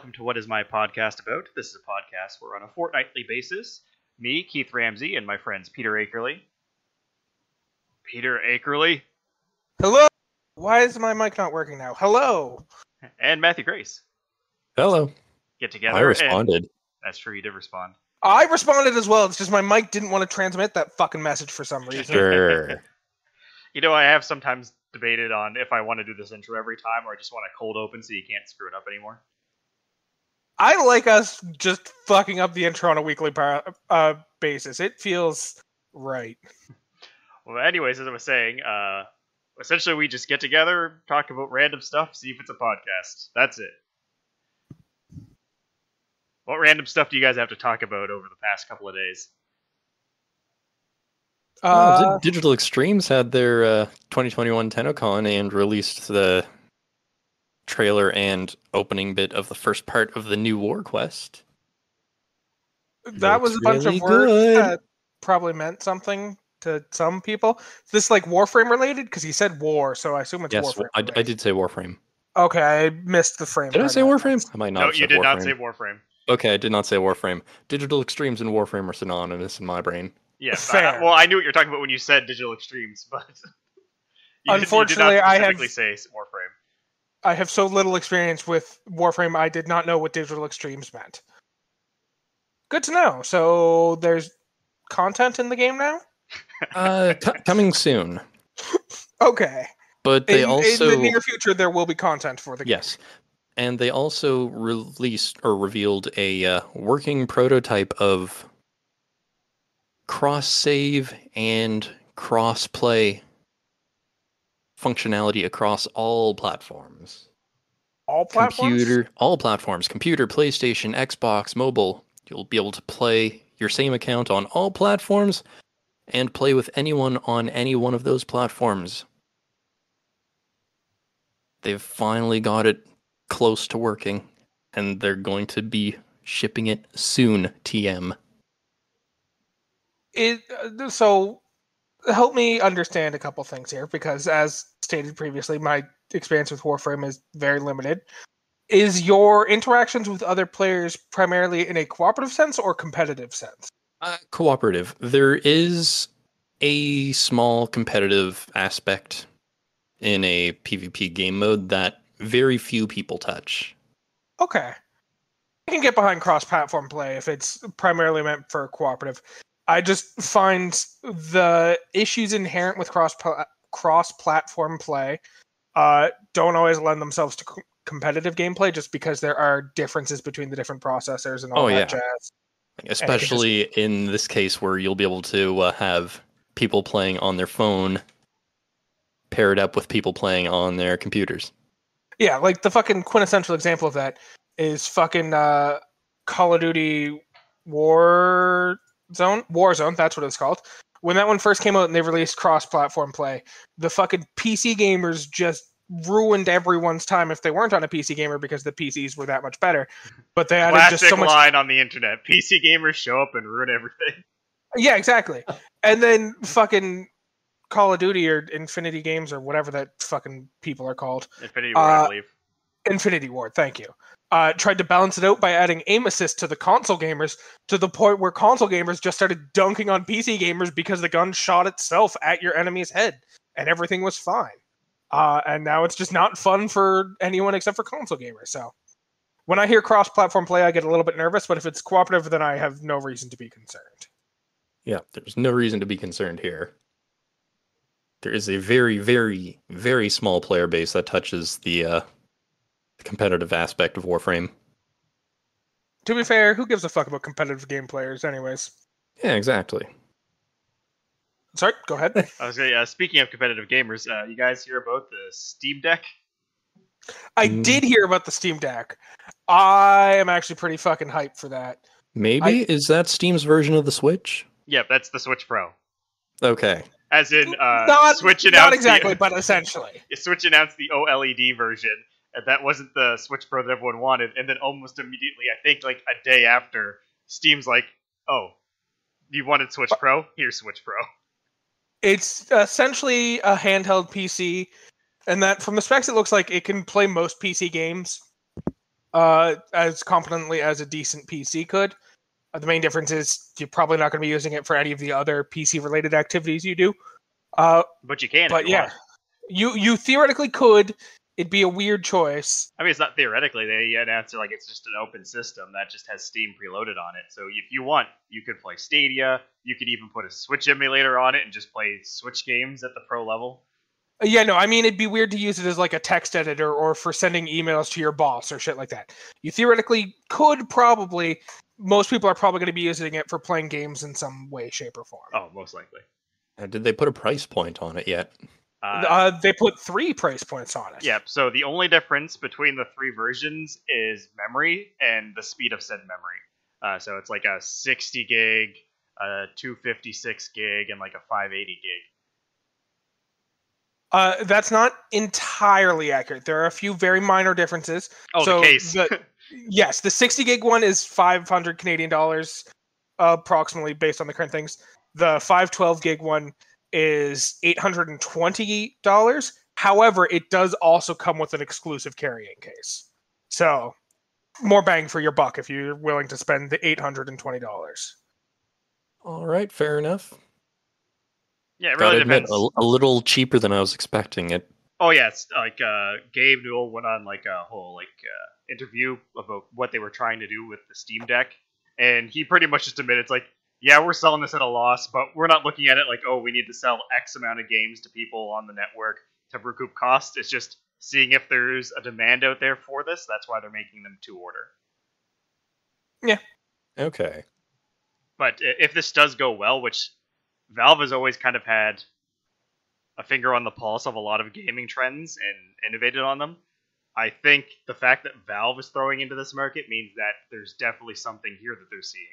welcome to What Is My Podcast About? This is a podcast where on a fortnightly basis, me, Keith Ramsey, and my friends Peter Akerley. Peter Akerley? Hello? Why is my mic not working now? Hello? And Matthew Grace. Hello. Get together. I responded. That's true, you did respond. I responded as well. It's just my mic didn't want to transmit that fucking message for some reason. Sure. You know, I have sometimes debated on if I want to do this intro every time or I just want to cold open so you can't screw it up anymore. I like us just fucking up the intro on a weekly basis. It feels right. Well, anyways, as I was saying, essentially we just get together, talk about random stuff, see if it's a podcast. That's it. What random stuff do you guys have to talk about over the past couple of days? Digital Extremes had their 2021 TennoCon and released the trailer and opening bit of the first part of the new War Quest. That was a bunch of words that probably meant something to some people. Is this like Warframe related? Because he said war, so I assume it's Warframe. Yes, I did say Warframe. Okay, I missed the frame. Did I say Warframe? I might not. No, have you said did Warframe. not say Warframe. Okay, I did not say Warframe. Digital Extremes and Warframe are synonymous in my brain. Yes, fair. Well, I knew what you're talking about when you said Digital Extremes, but unfortunately, you did not specifically say Warframe. I have so little experience with Warframe, I did not know what Digital Extremes meant. Good to know. So there's content in the game now? Coming soon. Okay. But they in the near future, there will be content for the game. Yes. And they also released or revealed a working prototype of cross-save and cross-play functionality across all platforms. All platforms? All platforms. Computer, PlayStation, Xbox, mobile. You'll be able to play your same account on all platforms and play with anyone on any one of those platforms. They've finally got it close to working, and they're going to be shipping it soon, TM. So, help me understand a couple things here, because as stated previously, my experience with Warframe is very limited. Is your interactions with other players primarily in a cooperative sense or competitive sense? Cooperative. There is a small competitive aspect in a PvP game mode that very few people touch. Okay. I can get behind cross-platform play if it's primarily meant for cooperative. I just find the issues inherent with cross-platform play don't always lend themselves to competitive gameplay just because there are differences between the different processors and all that jazz. Especially in this case where you'll be able to have people playing on their phone paired up with people playing on their computers. Yeah, like the fucking quintessential example of that is fucking Call of Duty Warzone, that's what it's called. When that one first came out and they released cross-platform play, the fucking PC gamers just ruined everyone's time if they weren't on a PC gamer because the PCs were that much better. But they added just so much line on the internet. PC gamers show up and ruin everything. Yeah, exactly. And then fucking Call of Duty or Infinity Games or whatever that fucking people are called. Infinity Ward, I believe. Infinity Ward, thank you. Tried to balance it out by adding aim assist to the console gamers to the point where console gamers just started dunking on PC gamers because the gun shot itself at your enemy's head and everything was fine. And now it's just not fun for anyone except for console gamers. So when I hear cross-platform play, I get a little bit nervous, but if it's cooperative, then I have no reason to be concerned. Yeah, there's no reason to be concerned here. There is a very, very, very small player base that touches the competitive aspect of Warframe. To be fair, who gives a fuck about competitive game players anyways? Yeah, exactly. Sorry, go ahead. I was going speaking of competitive gamers, you guys hear about the Steam Deck? I did hear about the Steam Deck. I am actually pretty fucking hyped for that. Maybe? Is that Steam's version of the Switch? Yep, that's the Switch Pro. Okay. As in, Switch announced not exactly, but essentially. Switch announced the OLED version, and that wasn't the Switch Pro that everyone wanted, and then almost immediately, I think like a day after, Steam's like, oh, you wanted Switch Pro? Here's Switch Pro. It's essentially a handheld PC, and that from the specs it looks like it can play most PC games. as competently as a decent PC could. The main difference is you're probably not going to be using it for any of the other PC-related activities you do. But you can. But if you yeah, want. you theoretically could. It'd be a weird choice. I mean, it's not theoretically. They announced like it's just an open system that just has Steam preloaded on it. So if you want, you could play Stadia. You could even put a Switch emulator on it and just play Switch games at the pro level. Yeah, no, I mean, it'd be weird to use it as like a text editor or for sending emails to your boss or shit like that. You theoretically could probably. Most people are probably going to be using it for playing games in some way, shape, or form. Oh, most likely. Did they put a price point on it yet? They put 3 price points on it. Yep. So the only difference between the 3 versions is memory and the speed of said memory. So it's like a 60 gig, a 256 gig, and like a 580 gig. That's not entirely accurate. There are a few very minor differences. Oh, so the case. Yes, the 60 gig one is 500 Canadian dollars, approximately based on the current things. The 512 gig one is $820. However, it does also come with an exclusive carrying case. So, more bang for your buck if you're willing to spend the $820. All right, fair enough. Yeah, it really depends. A little cheaper than I was expecting it. Oh yeah, it's like Gabe Newell went on like a whole interview about what they were trying to do with the Steam Deck, and he pretty much just admitted it's like, yeah, we're selling this at a loss, but we're not looking at it like, oh, we need to sell X amount of games to people on the network to recoup costs. It's just seeing if there's a demand out there for this. That's why they're making them to order. Yeah. Okay. But if this does go well, which Valve has always kind of had a finger on the pulse of a lot of gaming trends and innovated on them, I think the fact that Valve is throwing into this market means that there's definitely something here that they're seeing.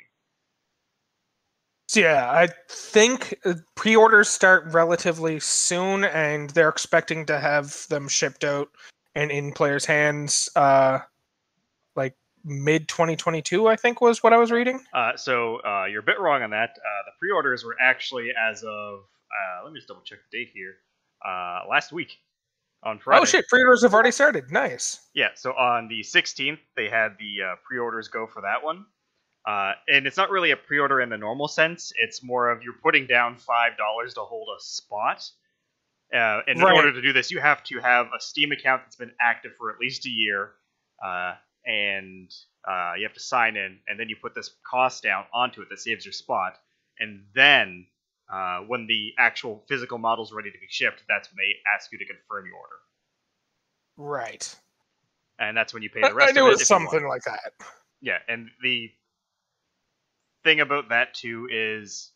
So yeah, I think pre-orders start relatively soon, and they're expecting to have them shipped out and in players' hands like mid-2022, I think was what I was reading. So you're a bit wrong on that. The pre-orders were actually as of, let me just double check the date here, last week on Friday. Oh shit, pre-orders have already started. Nice. Yeah, so on the 16th, they had the pre-orders go for that one. And it's not really a pre-order in the normal sense. It's more of you're putting down $5 to hold a spot. And in order to do this, you have to have a Steam account that's been active for at least a year. And you have to sign in, and then you put this cost down onto it that saves your spot. And then when the actual physical model's ready to be shipped, that's when they ask you to confirm your order. Right. And that's when you pay the rest of it. I knew it was something like that. Yeah, and the thing about that too is,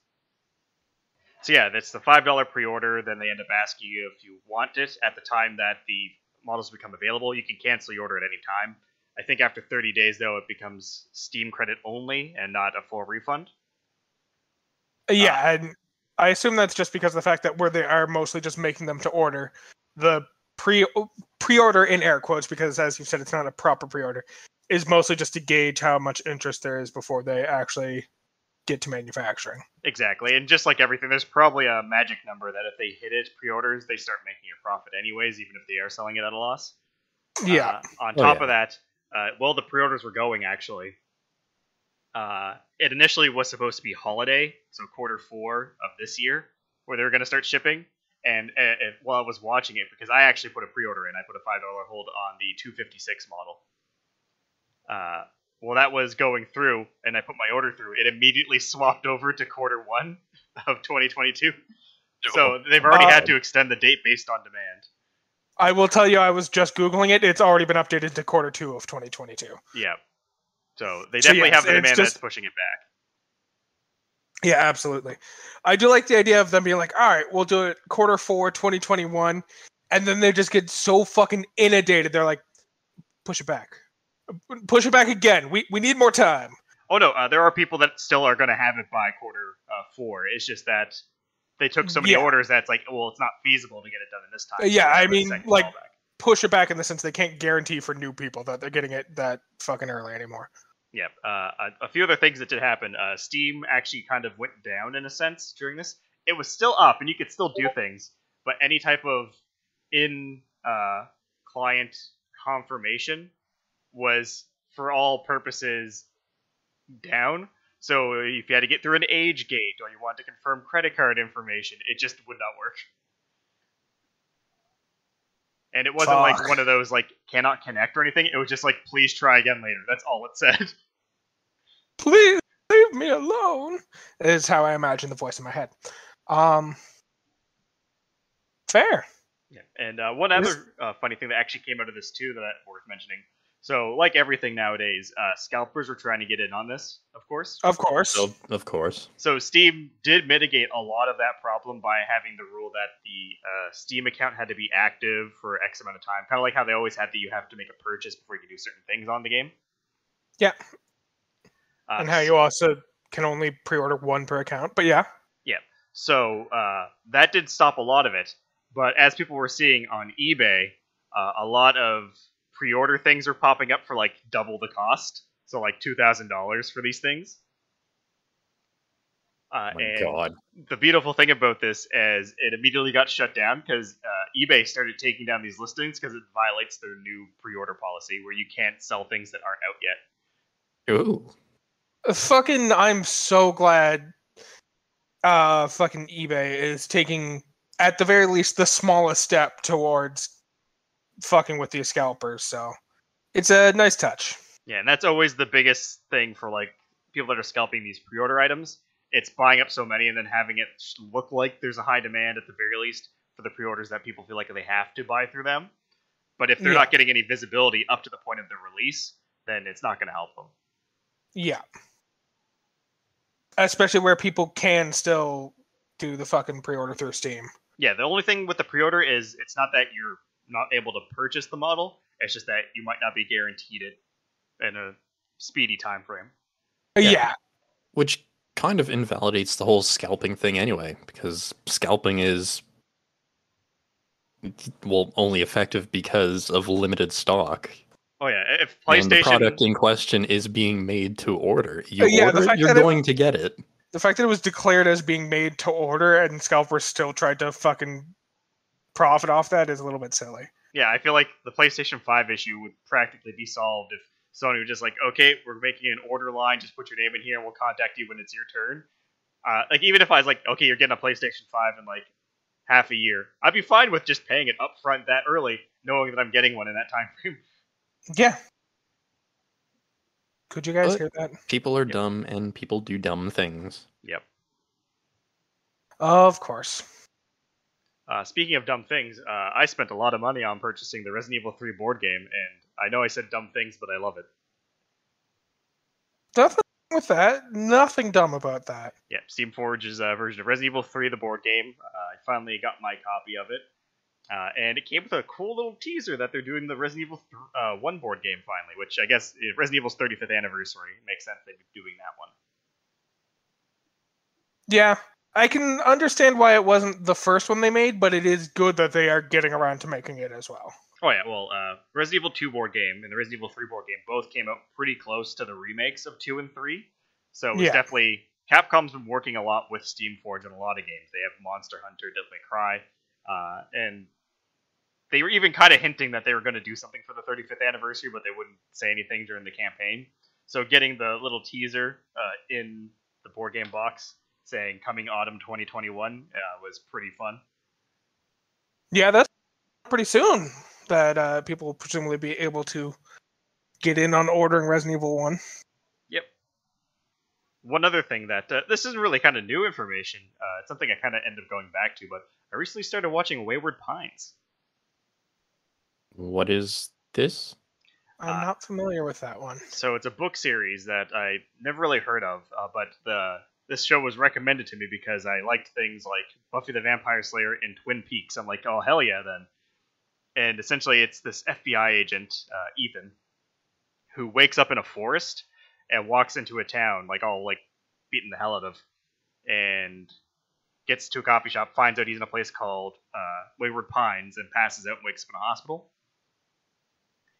so yeah, that's the $5 pre-order. Then they end up asking you if you want it at the time that the models become available. You can cancel your order at any time. I think after 30 days though, it becomes Steam credit only and not a full refund. Yeah, and I assume that's just because of the fact that where they are mostly just making them to order. The pre-order in air quotes, because as you said, it's not a proper pre-order, is mostly just to gauge how much interest there is before they actually get to manufacturing. Exactly, and just like everything, there's probably a magic number that if they hit it pre-orders, they start making a profit anyways, even if they are selling it at a loss. Yeah. On top of that, well, the pre-orders were going, actually. It initially was supposed to be holiday, so Q4 of this year, where they were going to start shipping. And while I was watching it, because I actually put a pre-order in, I put a $5 hold on the 256 model. Well, that was going through, and I put my order through. It immediately swapped over to Q1 of 2022. So they've already had to extend the date based on demand. I will tell you, I was just Googling it. It's already been updated to Q2 of 2022. Yeah. So they definitely have the demand that's pushing it back. Yeah, absolutely. I do like the idea of them being like, all right, we'll do it Q4 2021. And then they just get so fucking inundated. They're like, push it back. Push it back again. We need more time. Oh, no. There are people that still are going to have it by Q4. It's just that they took so many orders that's like, well, it's not feasible to get it done in this time. Yeah, I mean, like, push it back in the sense they can't guarantee for new people that they're getting it that fucking early anymore. Yeah. A few other things that did happen. Steam actually kind of went down in a sense during this. It was still up, and you could still do things, but any type of client confirmation was for all purposes, down. So if you had to get through an age gate, or you want to confirm credit card information, it just would not work. And it wasn't like one of those, like, cannot connect or anything. It was just like, please try again later. That's all it said. Please leave me alone, is how I imagine the voice in my head. Fair. Yeah. And one other funny thing that actually came out of this, too, that worth mentioning. So, like everything nowadays, scalpers are trying to get in on this, of course. Of course. Of course. So Steam did mitigate a lot of that problem by having the rule that the Steam account had to be active for X amount of time. Kind of like how they always had that you have to make a purchase before you can do certain things on the game. Yeah. And how you also can only pre-order one per account, but yeah. Yeah. So that did stop a lot of it. But as people were seeing on eBay, a lot of pre-order things are popping up for like double the cost. So like $2,000 for these things. God. The beautiful thing about this is it immediately got shut down because eBay started taking down these listings because it violates their new pre-order policy where you can't sell things that aren't out yet. Ooh. I'm so glad fucking eBay is taking, at the very least, the smallest step towards fucking with these scalpers, so it's a nice touch. Yeah, and that's always the biggest thing for like people that are scalping these pre-order items. It's buying up so many and then having it look like there's a high demand at the very least for the pre-orders that people feel like they have to buy through them. But if they're not getting any visibility up to the point of the release, then it's not going to help them. Yeah. Especially where people can still do the fucking pre-order through Steam. Yeah, the only thing with the pre-order is it's not that you're not able to purchase the model, it's just that you might not be guaranteed it in a speedy time frame. Yeah. Which kind of invalidates the whole scalping thing anyway, because scalping is, well, only effective because of limited stock. Oh yeah, if PlayStation... And the product in question is being made to order. You the order fact it, you're that going to get it. The fact that it was declared as being made to order and scalpers still tried to fucking profit off that is a little bit silly. Yeah, I feel like the PlayStation 5 issue would practically be solved if Sony was just like, okay, we're making an order line, just put your name in here and we'll contact you when it's your turn. Like, even if I was like, okay, you're getting a PlayStation 5 in like half a year, I'd be fine with just paying it up front that early, knowing that I'm getting one in that time frame. Yeah. Could you guys hear that? People are dumb and people do dumb things. Yep. Of course. Speaking of dumb things, I spent a lot of money on purchasing the Resident Evil 3 board game, and I know I said dumb things, but I love it. Nothing with that. Nothing dumb about that. Yeah, Steamforge's version of Resident Evil 3, the board game. I finally got my copy of it. And it came with a cool little teaser that they're doing the Resident Evil 1 board game finally, which I guess Resident Evil's 35th anniversary makes sense they'd be doing that one. Yeah, I can understand why it wasn't the first one they made, but it is good that they are getting around to making it as well. Oh yeah, well, Resident Evil 2 board game and the Resident Evil 3 board game both came out pretty close to the remakes of 2 and 3, so it was definitely... Capcom's been working a lot with Steamforge on a lot of games. They have Monster Hunter, Devil May Cry, and they were even kind of hinting that they were going to do something for the 35th anniversary, but they wouldn't say anything during the campaign. So getting the little teaser in the board game box saying coming autumn 2021 was pretty fun. Yeah, that's pretty soon that people will presumably be able to get in on ordering Resident Evil 1. Yep. One other thing that, this is really kind of new information, it's something I kind of ended up going back to, but I recently started watching Wayward Pines. What is this? I'm not familiar with that one. So it's a book series that I never really heard of, but this show was recommended to me because I liked things like Buffy the Vampire Slayer and Twin Peaks. I'm like, oh, hell yeah, then. And essentially it's this FBI agent, Ethan, who wakes up in a forest and walks into a town, like all like beating the hell out of, and gets to a coffee shop, finds out he's in a place called Wayward Pines, and passes out and wakes up in a hospital.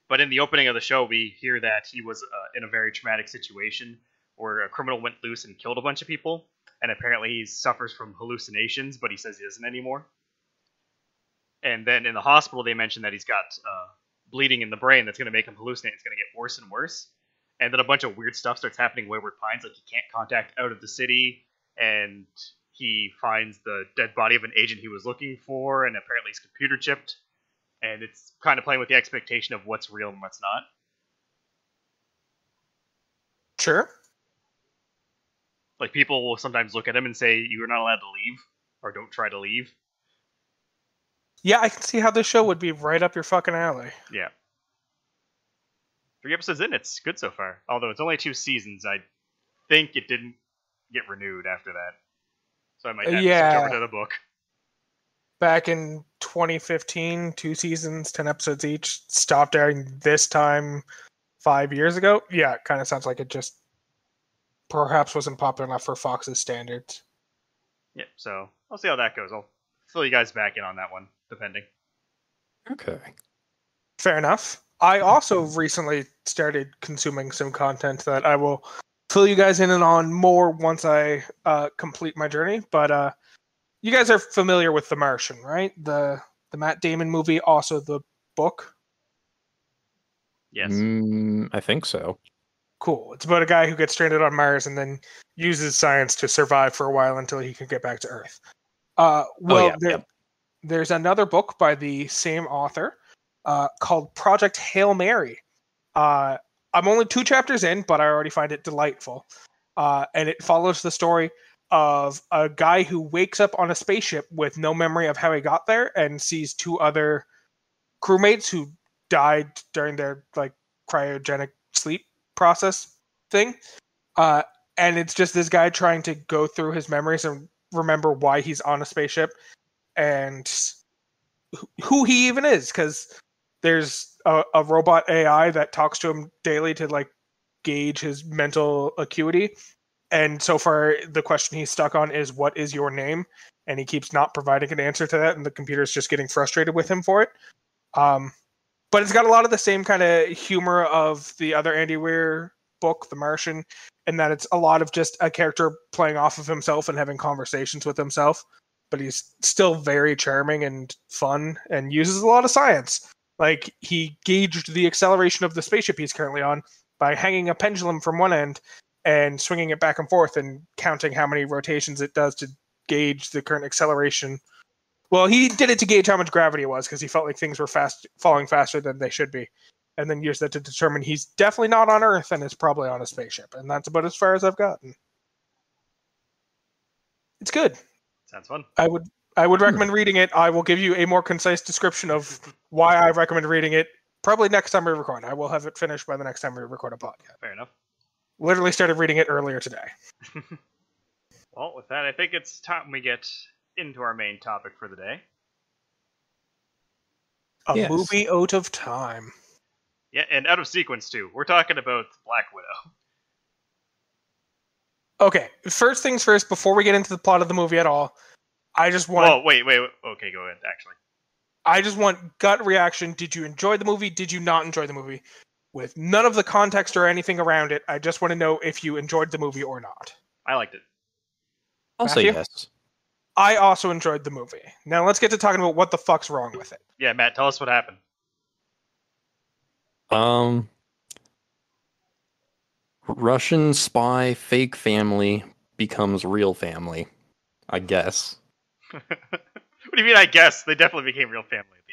But in the opening of the show, we hear that he was in a very traumatic situation where a criminal went loose and killed a bunch of people, and apparently he suffers from hallucinations, but he says he doesn't anymore. And then in the hospital, they mention that he's got bleeding in the brain that's going to make him hallucinate. It's going to get worse and worse. and then a bunch of weird stuff starts happening in Wayward Pines, like he can't contact out of the city, and he finds the dead body of an agent he was looking for, and apparently he's computer chipped, and it's kind of playing with the expectation of what's real and what's not. Sure. Like, people will sometimes look at him and say, you're not allowed to leave, or don't try to leave. Yeah, I can see how this show would be right up your fucking alley. Yeah. 3 episodes in, it's good so far. Although it's only 2 seasons, I think it didn't get renewed after that. So I might have to switch over to the book. Back in 2015, 2 seasons, 10 episodes each, stopped airing this time 5 years ago. Yeah, it kind of sounds like it just perhaps wasn't popular enough for Fox's standards. Yep, so I'll see how that goes. I'll fill you guys back in on that one, depending. Okay. Fair enough. I also recently started consuming some content that I will fill you guys in on more once I complete my journey. But you guys are familiar with The Martian, right? The Matt Damon movie, also the book? Yes. Mm, I think so. Cool. It's about a guy who gets stranded on Mars and then uses science to survive for a while until he can get back to Earth. There's another book by the same author called Project Hail Mary. I'm only 2 chapters in, but I already find it delightful. And it follows the story of a guy who wakes up on a spaceship with no memory of how he got there and sees 2 other crewmates who died during their cryogenic sleep process thing. And it's just this guy trying to go through his memories and remember why he's on a spaceship and who he even is, because there's a robot AI that talks to him daily to gauge his mental acuity. And so far, the question he's stuck on is, what is your name? And he keeps not providing an answer to that, and the computer's just getting frustrated with him for it. But it's got a lot of the same kind of humor of the other Andy Weir book, The Martian, in that it's a lot of just a character playing off of himself and having conversations with himself. But he's still very charming and fun and uses a lot of science. Like, he gauged the acceleration of the spaceship he's currently on by hanging a pendulum from one end and swinging it back and forth and counting how many rotations it does to gauge the current acceleration. Well, he did it to gauge how much gravity it was because he felt like things were falling faster than they should be. And then used that to determine he's definitely not on Earth and is probably on a spaceship. And that's about as far as I've gotten. It's good. Sounds fun. I would recommend reading it. I will give you a more concise description of why I recommend reading it probably next time we record. I will have it finished by the next time we record a podcast. Fair enough. Literally started reading it earlier today. Well, with that, I think it's time we get into our main topic for the day. A movie out of time. Yeah, and out of sequence, too. We're talking about Black Widow. Okay, first things first, before we get into the plot of the movie at all, I just want... Oh, wait. Okay, go ahead, actually. I just want gut reaction. Did you enjoy the movie? Did you not enjoy the movie? With none of the context or anything around it, I just want to know if you enjoyed the movie or not. I liked it. I'll say yes. I also enjoyed the movie. Now let's get to talking about what the fuck's wrong with it. Yeah, Matt, tell us what happened. Russian spy fake family becomes real family, I guess. What do you mean, I guess? They definitely became real family at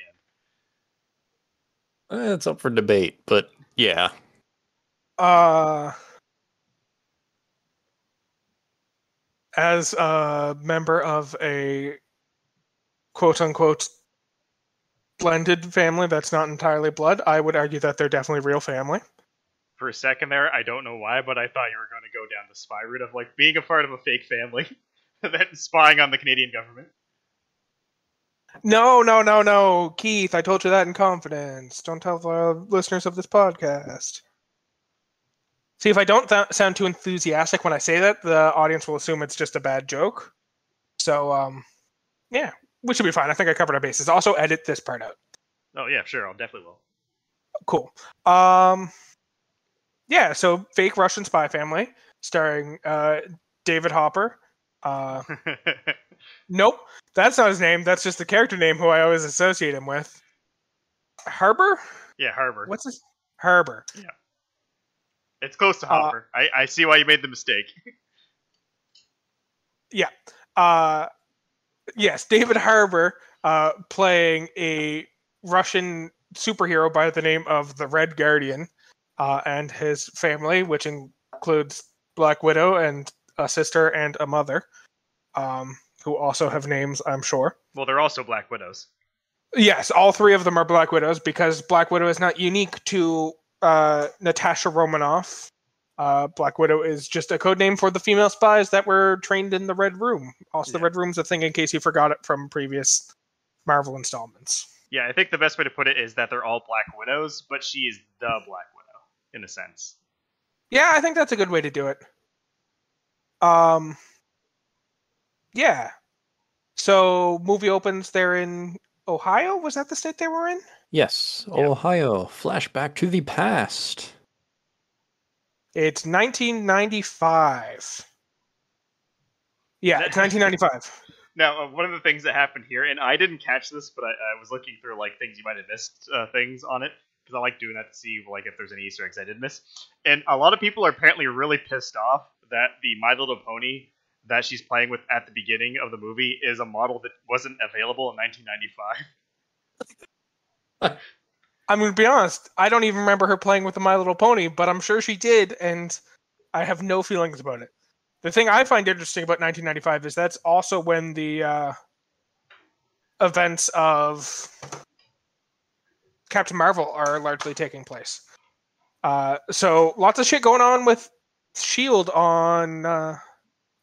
the end. It's up for debate, but yeah. As a member of a quote-unquote blended family that's not entirely blood, I would argue that they're definitely real family. For a second there, I don't know why, but I thought you were going to go down the spy route of being a part of a fake family and then spying on the Canadian government. No, Keith, I told you that in confidence. Don't tell the listeners of this podcast. See, if I don't sound too enthusiastic when I say that, the audience will assume it's just a bad joke. So, yeah, we should be fine. I think I covered our bases. Also, edit this part out. Oh, yeah, sure. I'll definitely will. Cool. Yeah, so fake Russian spy family, starring David Hopper. Nope, that's not his name. That's just the character name who I always associate him with. Harbour? Yeah, Harbour. What's his? Harbour. Yeah. It's close to Hopper. I see why you made the mistake. Yeah. Yes, David Harbour playing a Russian superhero by the name of the Red Guardian and his family, which includes Black Widow and a sister and a mother, who also have names, I'm sure. Well, they're also Black Widows. Yes, all three of them are Black Widows because Black Widow is not unique to Natasha Romanoff. Black Widow is just a code name for the female spies that were trained in the Red Room. Also, the Red Room's a thing in case you forgot it from previous Marvel installments. Yeah, I think the best way to put it is that they're all Black Widows, but she is the Black Widow, in a sense. Yeah, I think that's a good way to do it. Yeah. So, movie opens, they're in Ohio? Was that the state they were in? Yes, Ohio. Flashback to the past. It's 1995. Yeah, it's 1995. Now, one of the things that happened here, and I didn't catch this, but I was looking through like things you might have missed, things on it, because I like doing that to see like if there's any Easter eggs I did miss. And a lot of people are apparently really pissed off that the My Little Pony that she's playing with at the beginning of the movie is a model that wasn't available in 1995. I'm going to be honest, I don't even remember her playing with the My Little Pony, but I'm sure she did, and I have no feelings about it. The thing I find interesting about 1995 is that's also when the events of Captain Marvel are largely taking place. So lots of shit going on with S.H.I.E.L.D. on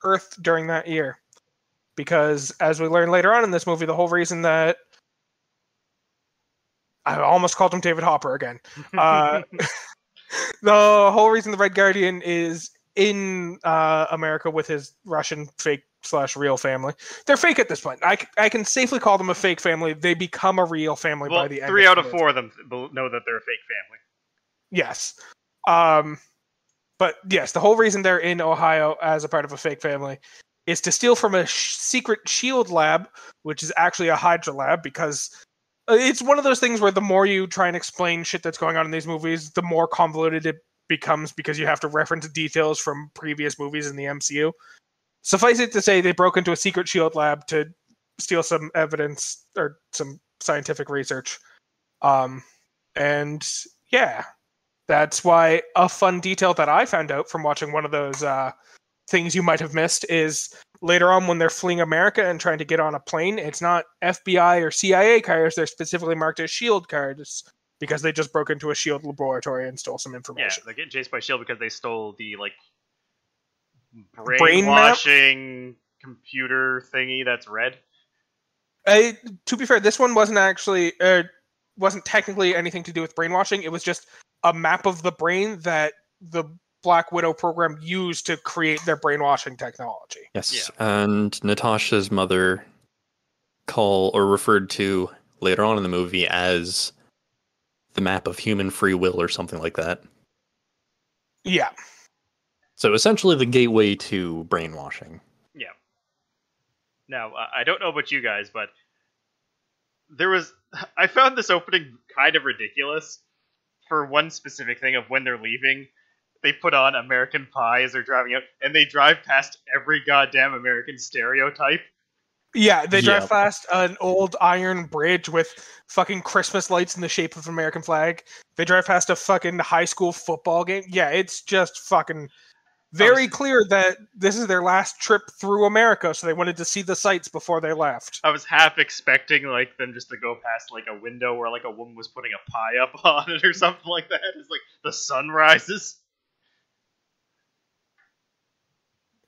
Earth during that year. Because, as we learn later on in this movie, the whole reason that I almost called him David Hopper again. The whole reason the Red Guardian is in America with his Russian fake/real family. They're fake at this point. I can safely call them a fake family. They become a real family by the end. 3 out of 4 of them know that they're a fake family. Yes. But yes, the whole reason they're in Ohio as a part of a fake family is to steal from a secret S.H.I.E.L.D. lab, which is actually a Hydra lab, because it's one of those things where the more you try and explain shit that's going on in these movies, the more convoluted it becomes because you have to reference details from previous movies in the MCU. Suffice it to say, they broke into a secret S.H.I.E.L.D. lab to steal some evidence or some scientific research. And yeah, that's why a fun detail that I found out from watching one of those things you might have missed is later on when they're fleeing America and trying to get on a plane, it's not FBI or CIA cars, they're specifically marked as S.H.I.E.L.D. cars because they just broke into a S.H.I.E.L.D. laboratory and stole some information. Yeah, they're getting chased by S.H.I.E.L.D. because they stole the, like, Brain map? brainwashing computer thingy that's red. To be fair, this one wasn't actually, wasn't technically anything to do with brainwashing, it was just a map of the brain that the Black Widow program used to create their brainwashing technology. Yes, yeah. And Natasha's mother referred to later on in the movie as the map of human free will or something like that. Yeah. So essentially the gateway to brainwashing. Yeah. Now, I don't know about you guys, but I found this opening kind of ridiculous for one specific thing of when they're leaving. They put on American Pie as they're driving out, and they drive past every goddamn American stereotype. Yeah, they drive past an old iron bridge with fucking Christmas lights in the shape of an American flag. They drive past a fucking high school football game. Yeah, it's just fucking very clear that this is their last trip through America, so they wanted to see the sights before they left. I was half expecting like them just to go past like a window where like a woman was putting a pie up on it or something like that. It's like the sun rises.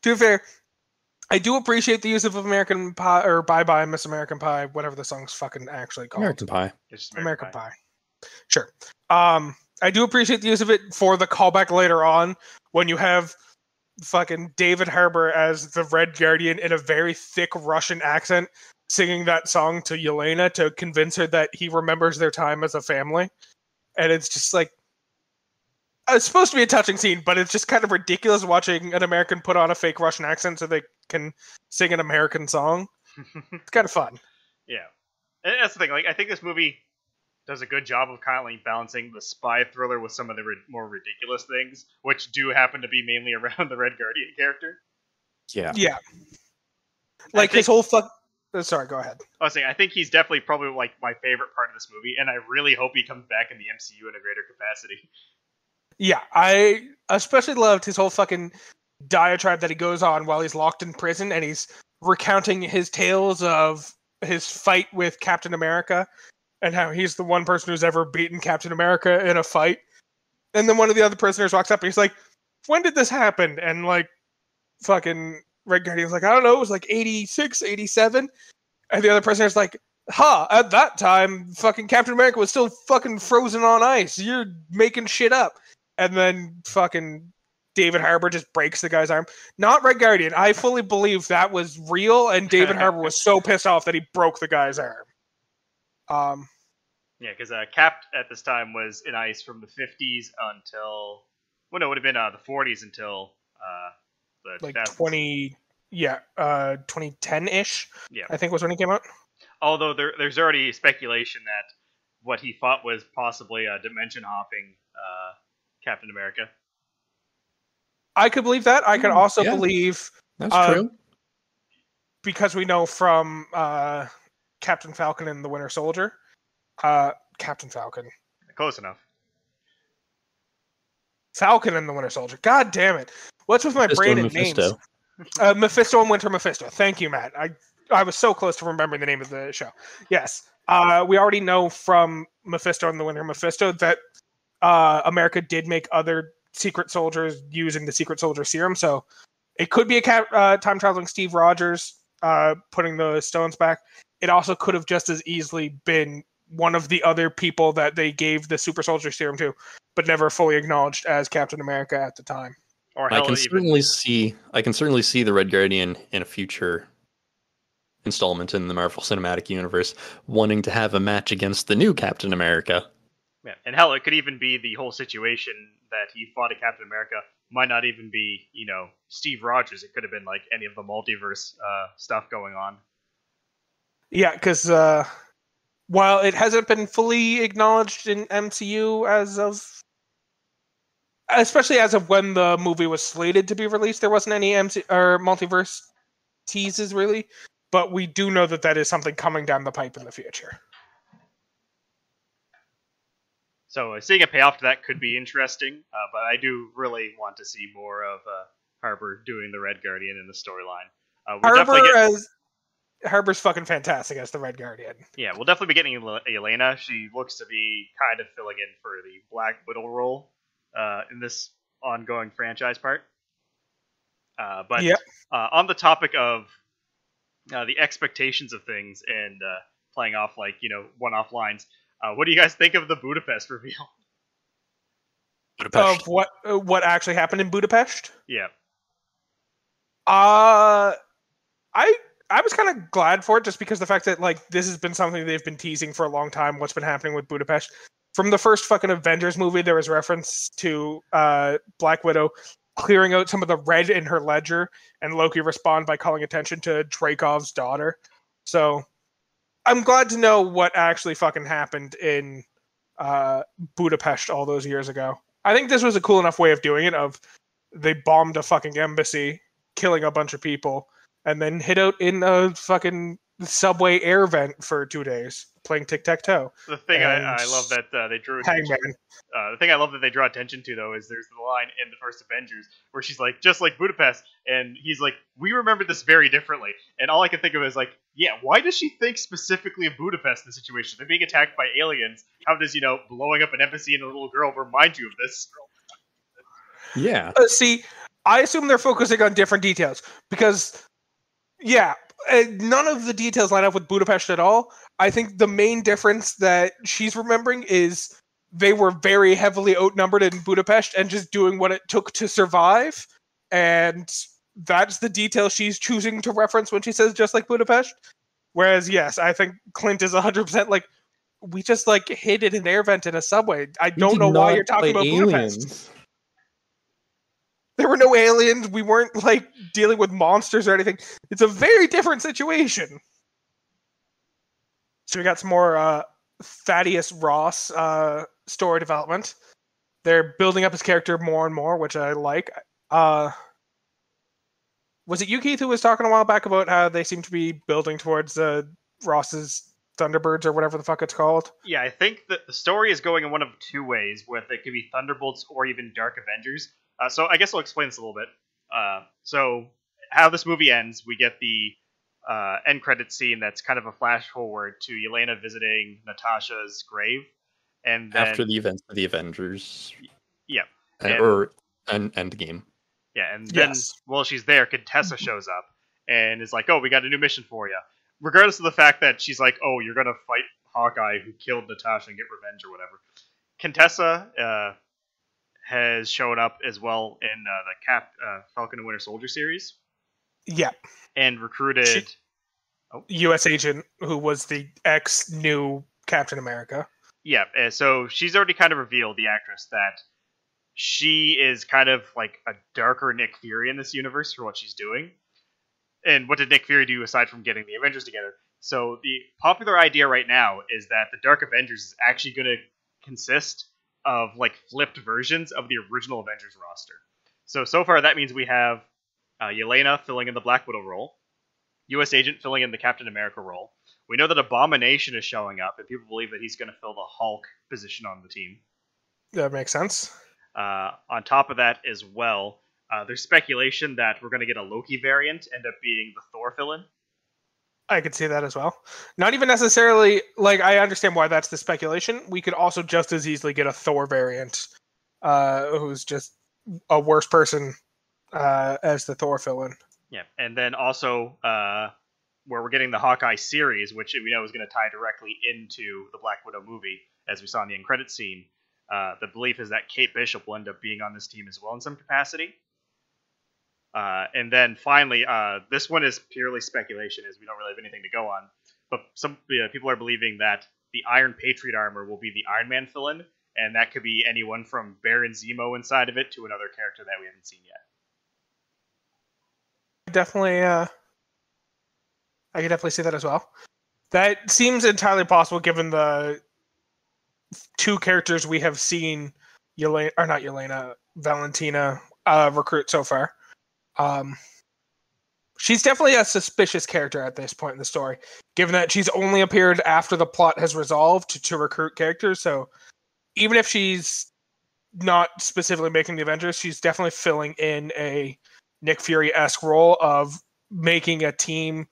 To be fair, I do appreciate the use of American Pie, or Bye Bye Miss American Pie, whatever the song's fucking actually called. American Pie. It's just American Pie. Sure. I do appreciate the use of it for the callback later on when you have fucking David Harbour as the Red Guardian in a very thick Russian accent singing that song to Yelena to convince her that he remembers their time as a family. And it's just like, it's supposed to be a touching scene, but it's just kind of ridiculous watching an American put on a fake Russian accent so they can sing an American song. It's kind of fun. Yeah. And that's the thing, like, I think this movie does a good job of kind of like balancing the spy thriller with some of the more ridiculous things, which do happen to be mainly around the Red Guardian character. Yeah. Yeah. Like his whole sorry, go ahead. I was saying, I think he's definitely probably like my favorite part of this movie, and I really hope he comes back in the MCU in a greater capacity. Yeah, I especially loved his whole fucking diatribe that he goes on while he's locked in prison, and he's recounting his tales of his fight with Captain America, and how he's the one person who's ever beaten Captain America in a fight. And then one of the other prisoners walks up and he's like, when did this happen? And like, fucking Red Guardian's like, I don't know, it was like 86, 87. And the other prisoner's like, at that time, fucking Captain America was still fucking frozen on ice. You're making shit up. And then fucking David Harbour just breaks the guy's arm. Not Red Guardian. I fully believe that was real, and David Harbour was so pissed off that he broke the guy's arm. Yeah, because Cap at this time was in ice from the 50s until... Well, no, it would have been the 40s until the like 2000s. 2010-ish, Yeah. I think was when he came out. Although there's already speculation that what he thought was possibly a dimension-hopping Captain America. I could believe that. I could also believe... That's true. Because we know from Captain Falcon and the Winter Soldier. Captain Falcon. Close enough. Falcon and the Winter Soldier. God damn it. What's with my brain and names? Mephisto and Winter Mephisto. Thank you, Matt. I was so close to remembering the name of the show. Yes. We already know from Mephisto and the Winter Mephisto that America did make other secret soldiers using the secret soldier serum, so it could be a time-traveling Steve Rogers putting the stones back. It also could have just as easily been one of the other people that they gave the super soldier serum to, but never fully acknowledged as Captain America at the time. Or I can certainly see the Red Guardian in a future installment in the Marvel Cinematic Universe wanting to have a match against the new Captain America. Yeah, and hell, it could even be the whole situation that he fought a Captain America might not even be, Steve Rogers. It could have been like any of the multiverse stuff going on. Yeah, because while it hasn't been fully acknowledged in MCU especially as of when the movie was slated to be released, there wasn't any multiverse teases really, but we do know that is something coming down the pipe in the future. So seeing a payoff to that could be interesting, but I do really want to see more of Harbour doing the Red Guardian in the storyline. Harbour's fucking fantastic as the Red Guardian. Yeah, we'll definitely be getting Elena. She looks to be kind of filling in for the Black Widow role in this ongoing franchise part. But on the topic of the expectations of things and playing off one-off lines, what do you guys think of the Budapest reveal? Of what actually happened in Budapest? Yeah. I was kind of glad for it, just because the fact that this has been something they've been teasing for a long time. What's been happening with Budapest? From the first fucking Avengers movie, there was reference to Black Widow clearing out some of the red in her ledger, and Loki respond by calling attention to Dreykov's daughter. So I'm glad to know what actually fucking happened in Budapest all those years ago. I think this was a cool enough way of doing it. They bombed a fucking embassy, killing a bunch of people, and then hid out in a fucking subway air vent for 2 days playing tic-tac-toe. The thing I love that they drew attention. The thing I love that they draw attention to, though, is there's the line in the first Avengers where she's like, just like Budapest, and he's like, we remember this very differently. And all I can think of is why does she think specifically of Budapest in this situation? They're being attacked by aliens. How does, blowing up an embassy and a little girl remind you of this? Yeah. See, I assume they're focusing on different details because, none of the details line up with Budapest at all. I think the main difference that she's remembering is they were very heavily outnumbered in Budapest and just doing what it took to survive. And that's the detail she's choosing to reference when she says just like Budapest. Whereas, yes, I think Clint is 100% we just hid in an air vent in a subway. I don't know why you're talking about Budapest. There were no aliens. We weren't dealing with monsters or anything. It's a very different situation. So we got some more Thaddeus Ross story development. They're building up his character more and more, which I like. Was it you, Keith, who was talking a while back about how they seem to be building towards Ross's Thunderbirds or whatever the fuck it's called? Yeah, I think that the story is going in one of two ways, where it could be Thunderbolts or even Dark Avengers. So I guess I'll explain this a little bit. So how this movie ends, we get the end credit scene that's kind of a flash forward to Yelena visiting Natasha's grave, and then, after the events of the Avengers, yeah, or an Endgame. Yeah, and then while she's there, Contessa shows up and is like, "Oh, we got a new mission for you." Regardless of the fact that she's like, "Oh, you're gonna fight Hawkeye who killed Natasha and get revenge or whatever," Contessa has shown up as well in the Falcon and Winter Soldier series. Yeah, and recruited U.S. agent who was the ex-new Captain America. Yeah, so she's already kind of revealed, the actress, that she is kind of like a darker Nick Fury in this universe for what she's doing. And what did Nick Fury do aside from getting the Avengers together? So the popular idea right now is that the Dark Avengers is actually going to consist of like flipped versions of the original Avengers roster. So far that means we have Yelena filling in the Black Widow role, U.S. Agent filling in the Captain America role. We know that Abomination is showing up, and people believe that he's going to fill the Hulk position on the team. That makes sense. On top of that as well, there's speculation that we're going to get a Loki variant end up being the Thor villain. I could see that as well. Not even necessarily, like, I understand why that's the speculation. We could also just as easily get a Thor variant who's just a worse person as the Thor villain. Yeah, and then also where we're getting the Hawkeye series, which we know is going to tie directly into the Black Widow movie, as we saw in the end credit scene. The belief is that Kate Bishop will end up being on this team as well in some capacity. And then finally, this one is purely speculation, as we don't really have anything to go on. But some people are believing that the Iron Patriot armor will be the Iron Man fill-in, and that could be anyone from Baron Zemo inside of it to another character that we haven't seen yet. Definitely, I could definitely see that as well. That seems entirely possible given the two characters we have seen Valentina recruit so far. She's definitely a suspicious character at this point in the story, given that she's only appeared after the plot has resolved to recruit characters. So even if she's not specifically making the Avengers, she's definitely filling in a Nick Fury-esque role of making a team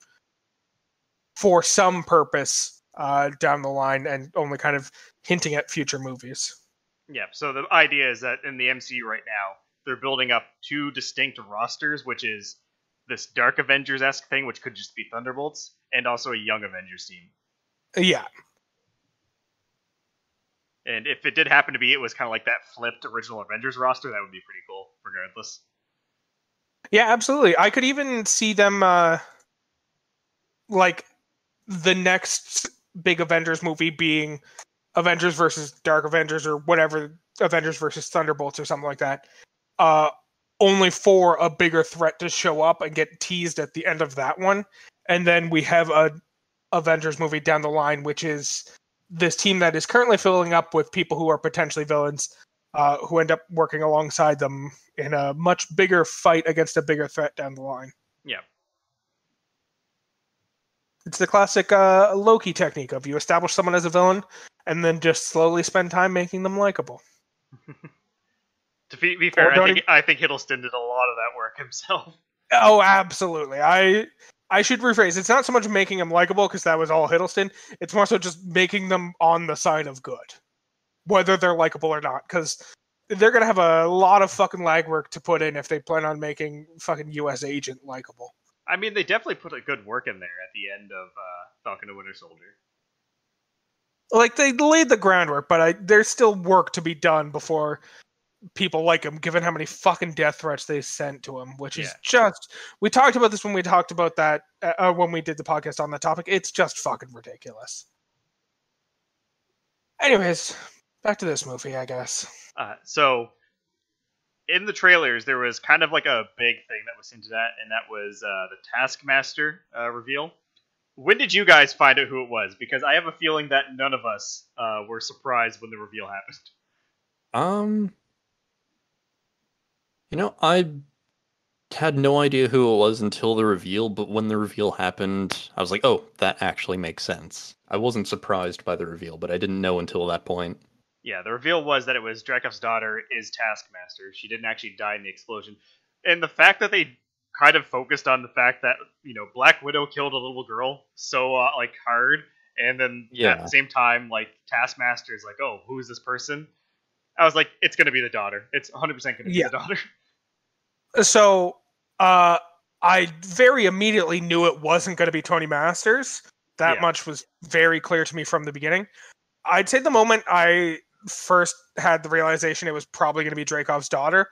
for some purpose down the line and only kind of hinting at future movies. Yeah, so the idea is that in the MCU right now, they're building up two distinct rosters, which is this Dark Avengers-esque thing, which could just be Thunderbolts, and also a Young Avengers team. Yeah. And if it did happen to be, it was kind of like that flipped original Avengers roster, that would be pretty cool, regardless. Yeah, absolutely. I could even see them, like, the next big Avengers movie being Avengers versus Dark Avengers or whatever, Avengers versus Thunderbolts or something like that. Only for a bigger threat to show up and get teased at the end of that one. And then we have a Avengers movie down the line, which is this team that is currently filling up with people who are potentially villains, who end up working alongside them in a much bigger fight against a bigger threat down the line. Yeah. It's the classic Loki technique of you establish someone as a villain and then just slowly spend time making them likable. To be fair, I think Hiddleston did a lot of that work himself. Oh, absolutely. I should rephrase. It's not so much making them likable, because that was all Hiddleston. It's more so just making them on the side of good, whether they're likable or not, because they're going to have a lot of fucking legwork to put in if they plan on making fucking U.S. Agent likable. I mean, they definitely put a good work in there at the end of Falcon and Winter Soldier. Like, they laid the groundwork, but there's still work to be done before people like him, given how many fucking death threats they sent to him, which is just... We talked about this when we talked about that, when we did the podcast on that topic. It's just fucking ridiculous. Anyways, back to this movie, I guess. So, in the trailers, there was kind of like a big thing that was hinted at, and that was the Taskmaster reveal, When did you guys find out who it was? Because I have a feeling that none of us were surprised when the reveal happened. I had no idea who it was until the reveal, but when the reveal happened, I was like, oh, that actually makes sense. I wasn't surprised by the reveal, but I didn't know until that point. Yeah, the reveal was that it was Dreykov's daughter is Taskmaster. She didn't actually die in the explosion. And the fact that they kind of focused on the fact that, Black Widow killed a little girl so, hard, and then at the same time, Taskmaster is like, oh, who is this person? I was like, it's going to be the daughter. It's 100% going to be the daughter. So, I very immediately knew it wasn't going to be Tony Masters. That much was very clear to me from the beginning. I'd say the moment I first had the realization it was probably going to be Dreykov's daughter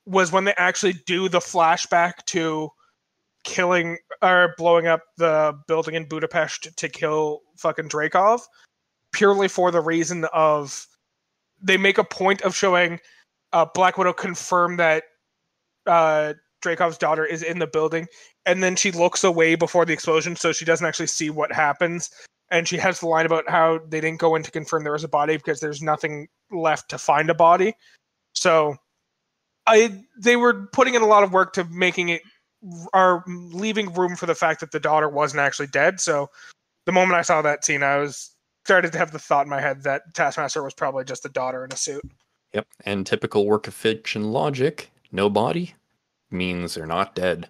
was when they actually do the flashback to killing or blowing up the building in Budapest to kill fucking Dreykov, purely for the reason of they make a point of showing Black Widow confirm that Dreykov's daughter is in the building, and then she looks away before the explosion so she doesn't actually see what happens, and she has the line about how they didn't go in to confirm there was a body because there's nothing left to find a body. So they were putting in a lot of work to making it, or leaving room for the fact that the daughter wasn't actually dead. So the moment I saw that scene, I started to have the thought in my head that Taskmaster was probably just the daughter in a suit. Yep, and typical work of fiction logic, no body means they're not dead.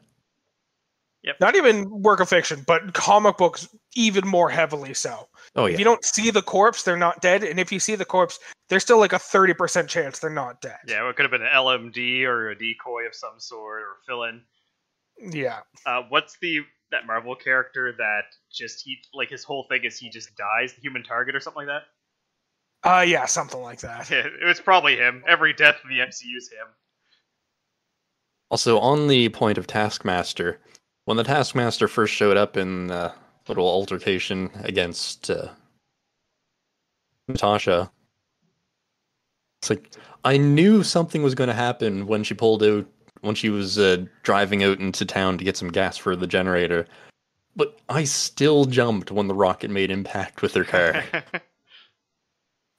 Yep. Not even work of fiction, but comic books even more heavily so. Oh, yeah. If you don't see the corpse, they're not dead, and if you see the corpse, there's still like a 30% chance they're not dead. Yeah, it could have been an LMD or a decoy of some sort, or fill-in. Yeah. What's that Marvel character that just his whole thing is he just dies, the Human Target or something like that? Yeah, something like that. Yeah, it was probably him. Every death in the MCU is him. Also, on the point of Taskmaster, when the Taskmaster first showed up in the little altercation against Natasha, it's like, I knew something was going to happen when she was driving out into town to get some gas for the generator, but I still jumped when the rocket made impact with her car.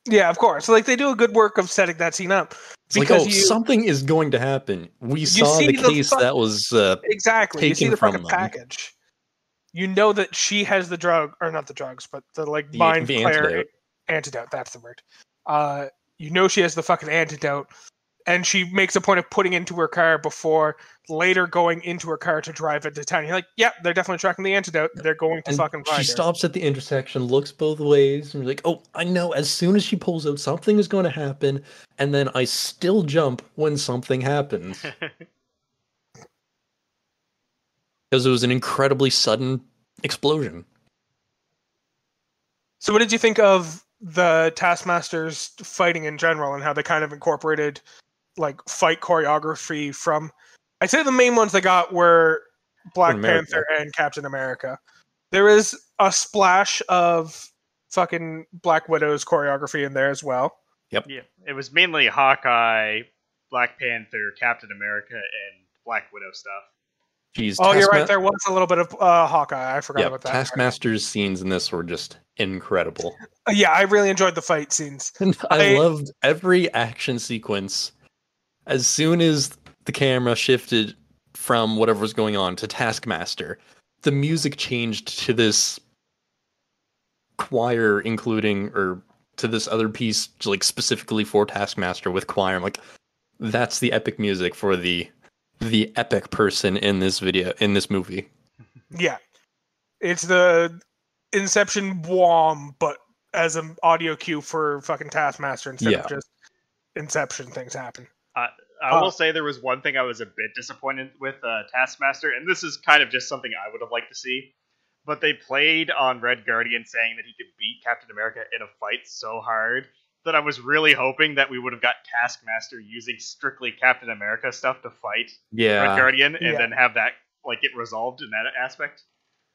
Yeah, of course. They do a good work of setting that scene up. It's because something is going to happen. We saw the case that was exactly. You see the fucking them. package. You know that she has the drug, or not the drugs, but the mind flare antidote. That's the word. You know she has the fucking antidote, and she makes a point of putting into her car before later going into her car to drive into town. You're like, yeah, they're definitely tracking the antidote. They're going to fucking find her. She stops at the intersection, looks both ways, and you're like, oh, I know, as soon as she pulls out, something is going to happen, and then I still jump when something happens. Because it was an incredibly sudden explosion. So what did you think of the Taskmasters fighting in general, and how they kind of incorporated fight choreography from, I'd say the main ones they got were Black Panther and Captain America. There is a splash of fucking Black Widow's choreography in there as well. Yep. Yeah, it was mainly Hawkeye, Black Panther, Captain America, and Black Widow stuff. Jeez, you're right. There was a little bit of Hawkeye. I forgot about that. Taskmaster's scenes in this were just incredible. Yeah, I really enjoyed the fight scenes. And I loved every action sequence. As soon as the camera shifted from whatever was going on to Taskmaster, the music changed to this choir, or to this other piece, specifically for Taskmaster with choir. I'm like, that's the epic music for the epic person in this movie. Yeah. It's the Inception WOM, but as an audio cue for fucking Taskmaster instead of just Inception things happen. I will say there was one thing I was a bit disappointed with Taskmaster, and this is kind of just something I would have liked to see, but they played on Red Guardian saying that he could beat Captain America in a fight so hard that I was really hoping that we would have got Taskmaster using strictly Captain America stuff to fight Red Guardian, and then have that get resolved in that aspect.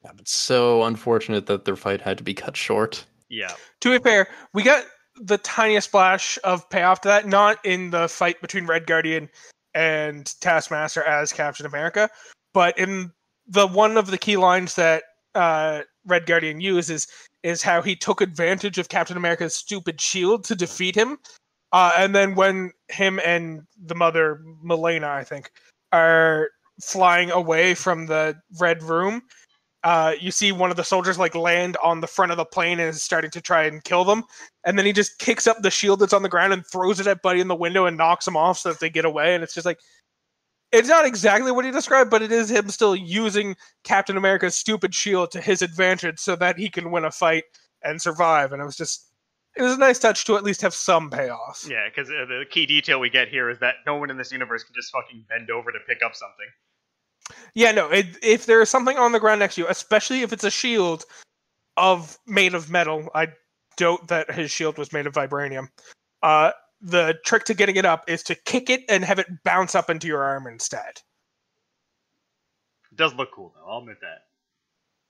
Yeah, but so unfortunate that their fight had to be cut short. Yeah. To be fair, we got the tiniest splash of payoff to that, not in the fight between Red Guardian and Taskmaster as Captain America, but in the one of the key lines that Red Guardian used is how he took advantage of Captain America's stupid shield to defeat him. And then when him and the mother, Milena, I think, are flying away from the Red Room, you see one of the soldiers like land on the front of the plane and is starting to try and kill them. And then he just kicks up the shield that's on the ground and throws it at Buddy in the window and knocks him off so that they get away. And it's just like, it's not exactly what he described, but it is him still using Captain America's stupid shield to his advantage so that he can win a fight and survive. And it was a nice touch to at least have some payoff. Yeah, because the key detail we get here is that no one in this universe can just fucking bend over to pick up something. Yeah, no, if there's something on the ground next to you, especially if it's a shield made of metal, I doubt that his shield was made of vibranium, the trick to getting it up is to kick it and have it bounce up into your arm instead. It does look cool, though, I'll admit that.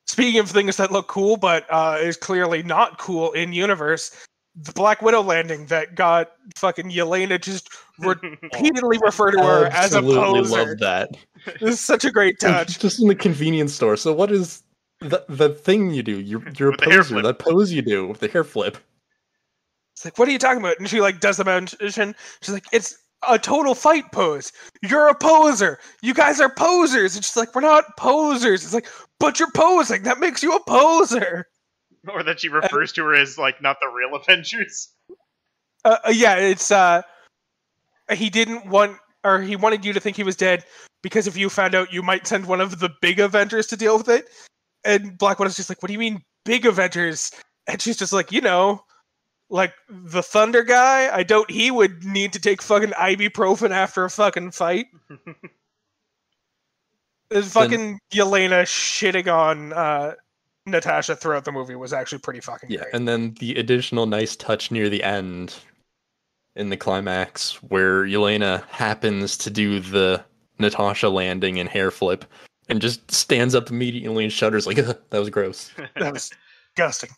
Speaking of things that look cool, but is clearly not cool in universe, the Black Widow landing that got fucking Yelena just repeatedly refer to her as a poser. Absolutely love that. This is such a great touch. Just in the convenience store. So what is the thing you do? You're a poser. That pose you do with the hair flip. It's like, what are you talking about? And she like does the motion. She's like, it's a total fight pose. You're a poser. You guys are posers. It's just like, we're not posers. It's like, but you're posing. That makes you a poser. Or that she refers to her as like not the real Avengers. Yeah, it's he wanted you to think he was dead because if you found out, you might send one of the big Avengers to deal with it. And Black Widow's just like, what do you mean big Avengers? And she's just like, like the Thunder guy. I doubt he would need to take fucking ibuprofen after a fucking fight. There's fucking Yelena shitting on Natasha throughout the movie was actually pretty fucking great. And then the additional nice touch near the end in the climax where Yelena happens to do the Natasha landing and hair flip and just stands up immediately and shudders like, that was gross. That was disgusting.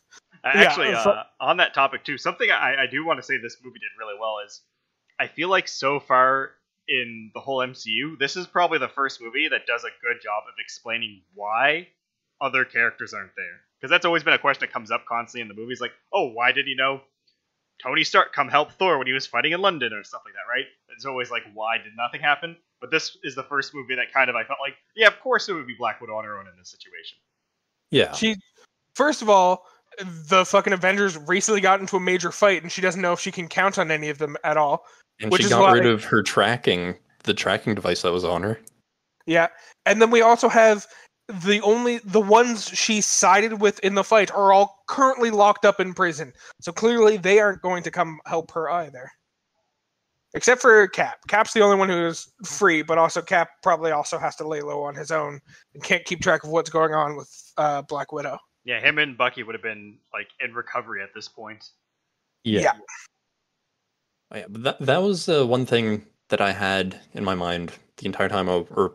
Actually, on that topic too, something I do want to say this movie did really well is I feel like so far in the whole MCU, this is probably the first movie that does a good job of explaining why other characters aren't there. Because that's always been a question that comes up constantly in the movies, like, oh, why did he know Tony Stark come help Thor when he was fighting in London or stuff like that, right? It's always like, why did nothing happen? But this is the first movie that kind of, I felt like, yeah, of course it would be Black Widow on her own in this situation. Yeah. First of all, the fucking Avengers recently got into a major fight, and she doesn't know if she can count on any of them at all. And she got rid of her tracking device that was on her. Yeah, and then we also have the ones she sided with in the fight are all currently locked up in prison. So clearly they aren't going to come help her either. Except for Cap. Cap's the only one who's free, but also Cap probably also has to lay low on his own and can't keep track of what's going on with Black Widow. Yeah, him and Bucky would have been like in recovery at this point. Yeah. Oh, yeah, but that was one thing that I had in my mind the entire time, or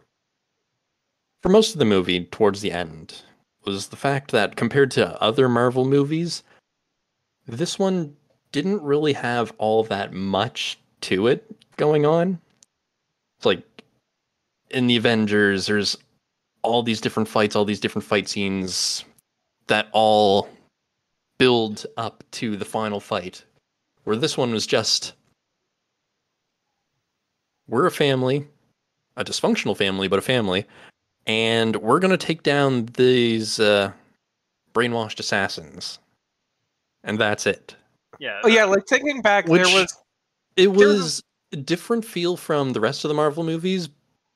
for most of the movie towards the end, was the fact that compared to other Marvel movies, this one didn't really have all that much to it going on. It's like in the Avengers, there's all these different fights, all these different fight scenes that all build up to the final fight. Where this one was just, we're a family, a dysfunctional family, but a family, and we're going to take down these brainwashed assassins. And that's it. Yeah. Oh yeah, like thinking back, it was a different feel from the rest of the Marvel movies,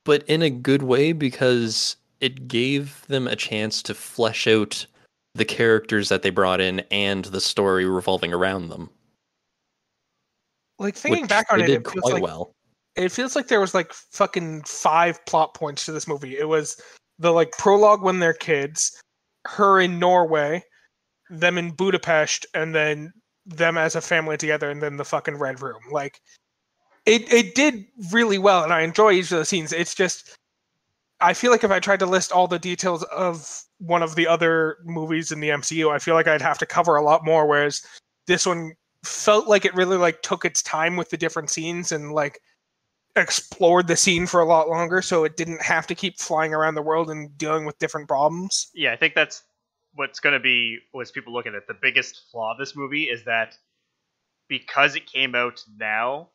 but in a good way because it gave them a chance to flesh out the characters that they brought in and the story revolving around them. Like thinking back on it, did quite well. It feels like there was like fucking 5 plot points to this movie. It was the like prologue when they're kids, her in Norway, them in Budapest, and then them as a family together, and then the fucking Red Room. Like it did really well, and I enjoy each of the scenes. It's just I feel like if I tried to list all the details of one of the other movies in the MCU, I feel like I'd have to cover a lot more, whereas this one felt like it really like took its time with the different scenes and like explored the scene for a lot longer, so it didn't have to keep flying around the world and dealing with different problems. Yeah, I think that's what's going to be, as people look at it, the biggest flaw of this movie is that because it came out now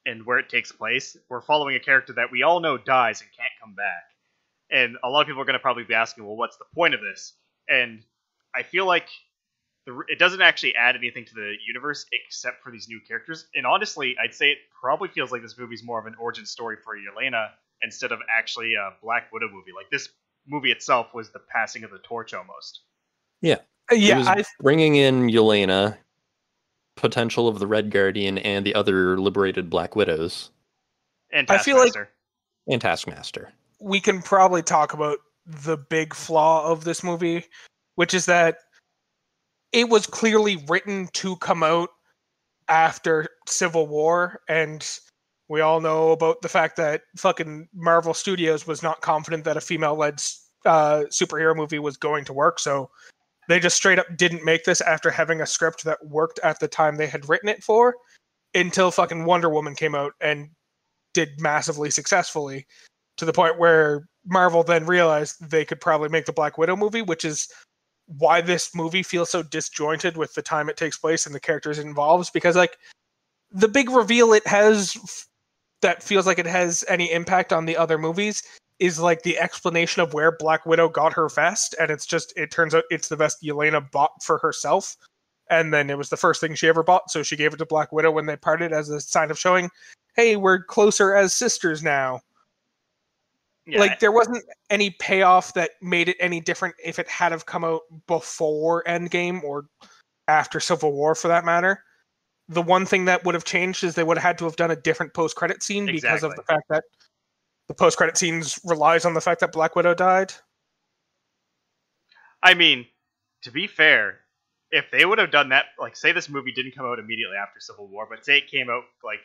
and where it takes place, we're following a character that we all know dies and can't come back. And a lot of people are going to probably be asking, well, what's the point of this? And I feel like it doesn't actually add anything to the universe except for these new characters. And honestly, I'd say it probably feels like this movie's more of an origin story for Yelena instead of actually a Black Widow movie. Like, this movie itself was the passing of the torch almost. Yeah. Yeah, It was bringing in Yelena, potential of the Red Guardian, and the other liberated Black Widows. And I feel like Taskmaster. And Taskmaster. we can probably talk about the big flaw of this movie, which is that it was clearly written to come out after Civil War, and we all know about the fact that fucking Marvel Studios was not confident that a female-led superhero movie was going to work, so they just straight up didn't make this after having a script that worked at the time they had written it for, until fucking Wonder Woman came out and did massively successfully, to the point where Marvel then realized they could probably make the Black Widow movie, which is why this movie feels so disjointed with the time it takes place and the characters it involves, because like the big reveal it has that feels like it has any impact on the other movies is like the explanation of where Black Widow got her vest, and it turns out it's the vest Yelena bought for herself, and then it was the first thing she ever bought, so she gave it to Black Widow when they parted as a sign of showing, hey, we're closer as sisters now. Yeah. Like, there wasn't any payoff that made it any different if it had have come out before Endgame or after Civil War, for that matter. The one thing that would have changed is they would have had to have done a different post-credit scene because of the fact that the post-credit scenes relies on the fact that Black Widow died. I mean, to be fair, if they would have done that, like, say this movie didn't come out immediately after Civil War, but say it came out, like,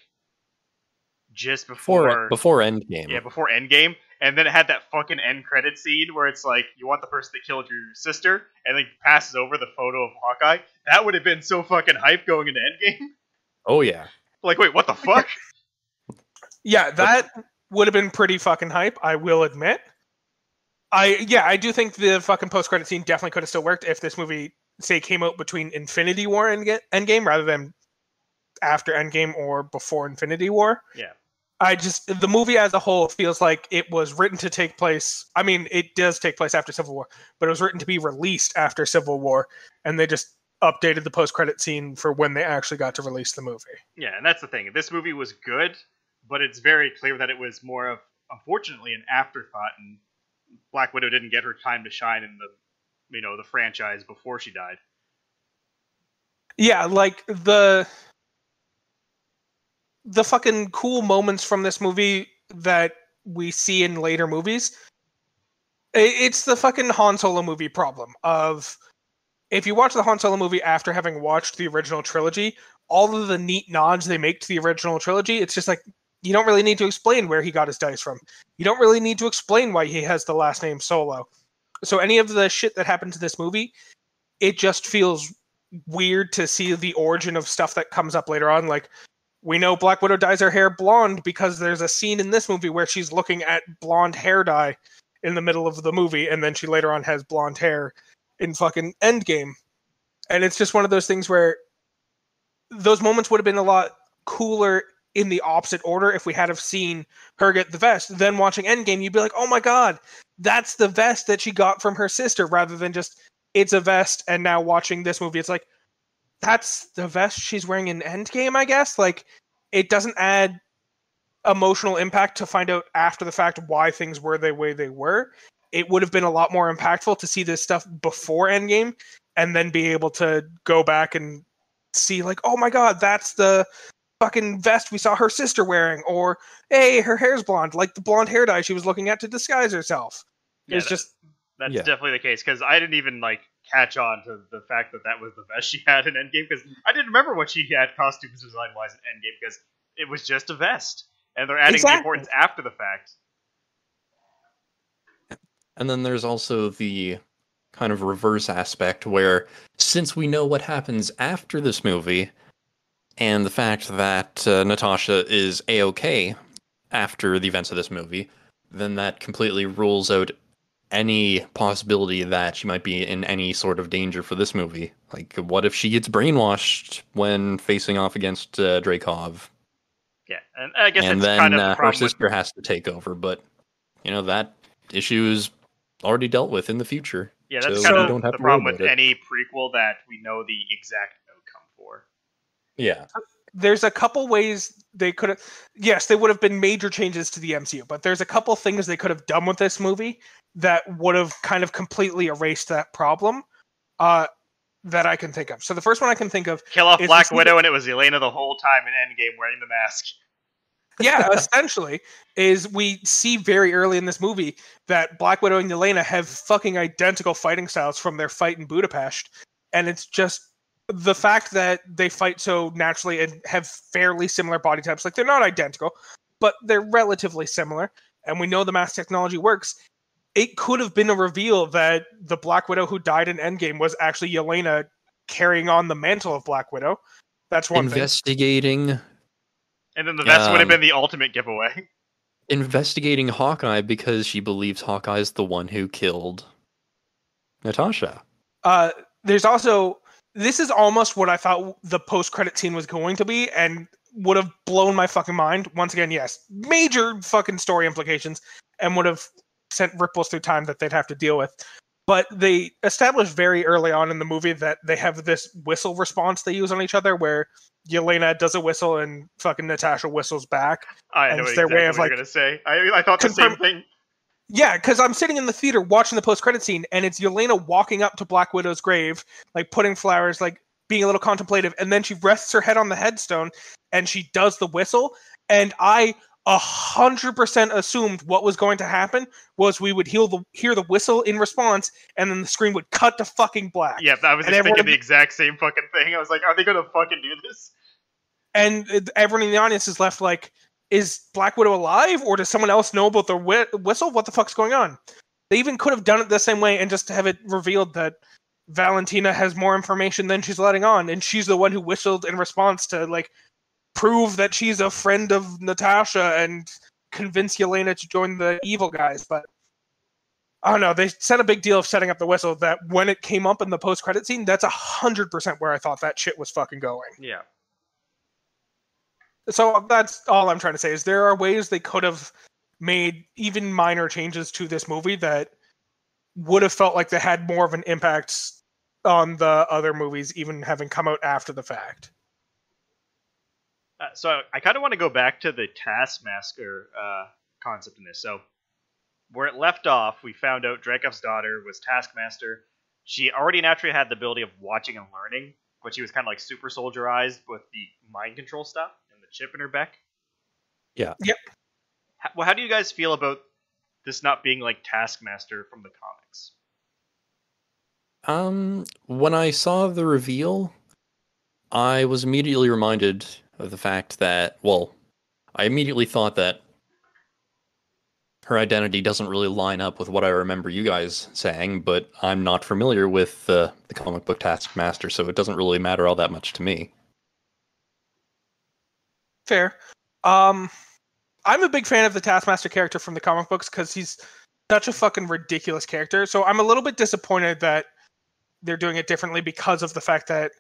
just before Endgame. Yeah, before Endgame, and then it had that fucking end credit scene where it's like, you want the person that killed your sister, and then passes over the photo of Hawkeye. That would have been so fucking hype going into Endgame. Oh, yeah. Like, wait, what the fuck? Yeah, that would have been pretty fucking hype, I will admit. I do think the fucking post-credit scene definitely could have still worked if this movie, say, came out between Infinity War and Endgame, rather than after Endgame or before Infinity War. Yeah. The movie as a whole feels like it was written to take place. I mean, it does take place after Civil War, but it was written to be released after Civil War, and they just updated the post-credit scene for when they actually got to release the movie. Yeah, and that's the thing. This movie was good, but it's very clear that it was more of, unfortunately, an afterthought, and Black Widow didn't get her time to shine in the franchise before she died. Yeah, like the fucking cool moments from this movie that we see in later movies, it's the fucking Han Solo movie problem of, if you watch the Han Solo movie after having watched the original trilogy, all of the neat nods they make to the original trilogy, it's just like, you don't really need to explain where he got his dice from. You don't really need to explain why he has the last name Solo. So any of the shit that happens in this movie, it just feels weird to see the origin of stuff that comes up later on. Like, we know Black Widow dyes her hair blonde because there's a scene in this movie where she's looking at blonde hair dye in the middle of the movie, and then she later on has blonde hair in fucking Endgame. And it's just one of those things where those moments would have been a lot cooler in the opposite order if we had have seen her get the vest. Then watching Endgame, you'd be like, oh my god, that's the vest that she got from her sister, rather than just, it's a vest, and now watching this movie, it's like, that's the vest she's wearing in Endgame, I guess? Like, it doesn't add emotional impact to find out after the fact why things were the way they were. It would have been a lot more impactful to see this stuff before Endgame, and then be able to go back and see, like, oh my god, that's the fucking vest we saw her sister wearing, or, hey, her hair's blonde, like the blonde hair dye she was looking at to disguise herself. Yeah, it's just... That's definitely the case, because I didn't even, catch on to the fact that was the vest she had in Endgame, because I didn't remember what she had costumes design-wise in Endgame, because it was just a vest, and they're adding the importance after the fact. And then there's also the kind of reverse aspect where, since we know what happens after this movie, and the fact that Natasha is A-OK after the events of this movie, then that completely rules out any possibility that she might be in any sort of danger for this movie. Like, what if she gets brainwashed when facing off against Dreykov? Yeah, and I guess And it's then kind of the her problem with... sister has to take over, but that issue is already dealt with in the future. Yeah, that's so kind we of don't have the to worry problem with about it. any prequel that we know the exact outcome for. Yeah. There's a couple ways they could have... Yes, they would have been major changes to the MCU, but there's a couple things they could have done with this movie that would have kind of completely erased that problem that I can think of. So the first one I can think of... Kill off is Black Widow, and it was Yelena the whole time in Endgame wearing the mask. Yeah, essentially, is we see very early in this movie that Black Widow and Yelena have fucking identical fighting styles from their fight in Budapest. And it's just the fact that they fight so naturally and have fairly similar body types. Like, they're not identical, but they're relatively similar. And we know the mask technology works. It could have been a reveal that the Black Widow who died in Endgame was actually Yelena carrying on the mantle of Black Widow. That's one thing. Investigating And then the vest would have been the ultimate giveaway. Investigating Hawkeye because she believes Hawkeye's the one who killed Natasha. There's also... This is almost what I thought the post-credit scene was going to be, and would have blown my fucking mind. Once again, yes, major fucking story implications, and would have sent ripples through time that they'd have to deal with. But they established very early on in the movie that they have this whistle response they use on each other, where Yelena does a whistle and fucking Natasha whistles back. I know exactly what you're gonna say. I thought the same thing. Yeah, because I'm sitting in the theater watching the post-credit scene, and it's Yelena walking up to Black Widow's grave, like putting flowers, like being a little contemplative, and then she rests her head on the headstone, and she does the whistle, and I 100% assumed what was going to happen was we would hear the whistle in response, and then the screen would cut to fucking black. Yeah, I was just thinking the exact same fucking thing. I was like, are they gonna fucking do this? And everyone in the audience is left like, is Black Widow alive, or does someone else know about the whistle? What the fuck's going on? They even could have done it the same way and just have it revealed that Valentina has more information than she's letting on, and she's the one who whistled in response to, like, prove that she's a friend of Natasha and convince Yelena to join the evil guys. But I don't know, they set a big deal of setting up the whistle that when it came up in the post-credit scene, that's 100% where I thought that shit was fucking going. Yeah. So that's all I'm trying to say, is there are ways they could have made even minor changes to this movie that would have felt like they had more of an impact on the other movies, even having come out after the fact. So I kind of want to go back to the Taskmaster concept in this. So where it left off, we found out Dreykov's daughter was Taskmaster. She already naturally had the ability of watching and learning, but she was kind of like super soldierized with the mind control stuff and the chip in her back. Yeah. Yep. How do you guys feel about this not being like Taskmaster from the comics? When I saw the reveal, I was immediately reminded of the fact that, well, I immediately thought that her identity doesn't really line up with what I remember you guys saying, but I'm not familiar with the comic book Taskmaster, so it doesn't really matter all that much to me. Fair. I'm a big fan of the Taskmaster character from the comic books because he's such a fucking ridiculous character. So I'm a little bit disappointed that they're doing it differently because of the fact that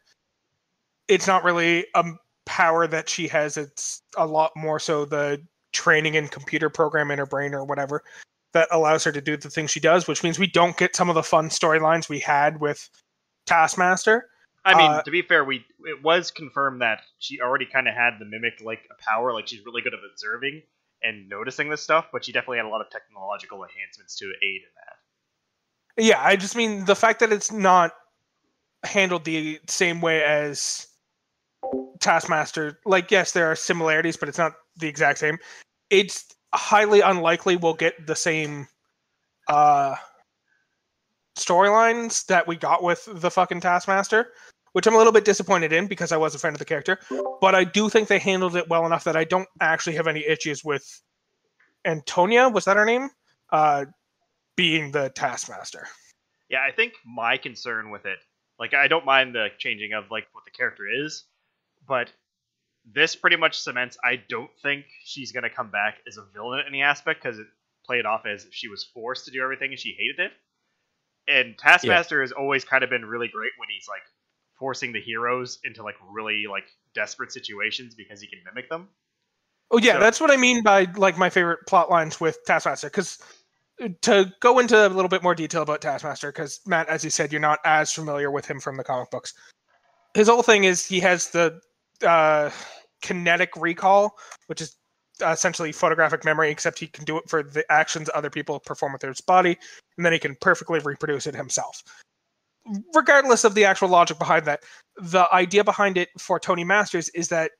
it's not really a power that she has. It's a lot more so the training and computer program in her brain or whatever that allows her to do the things she does, which means we don't get some of the fun storylines we had with Taskmaster. I mean, to be fair, it was confirmed that she already kind of had the mimic like a power, like she's really good at observing and noticing this stuff, but she definitely had a lot of technological enhancements to aid in that. Yeah, I just mean the fact that it's not handled the same way as Taskmaster. Like, yes, there are similarities, but it's not the exact same. It's highly unlikely we'll get the same storylines that we got with the fucking Taskmaster, which I'm a little bit disappointed in because I was a fan of the character. But I do think they handled it well enough that I don't actually have any issues with Antonia, was that her name? Being the Taskmaster. Yeah, I think my concern with it, like, I don't mind the changing of like what the character is, but this pretty much cements I don't think she's going to come back as a villain in any aspect, because it play it off as if she was forced to do everything and she hated it. And Taskmaster has always kind of been really great when he's like forcing the heroes into like really like desperate situations because he can mimic them. Oh yeah, that's what I mean by like my favorite plot lines with Taskmaster. Because to go into a little bit more detail about Taskmaster, because Matt, as you said, you're not as familiar with him from the comic books. His whole thing is he has the kinetic recall, which is essentially photographic memory, except he can do it for the actions other people perform with his body, and then he can perfectly reproduce it himself. Regardless of the actual logic behind that, the idea behind it for Tony Masters is that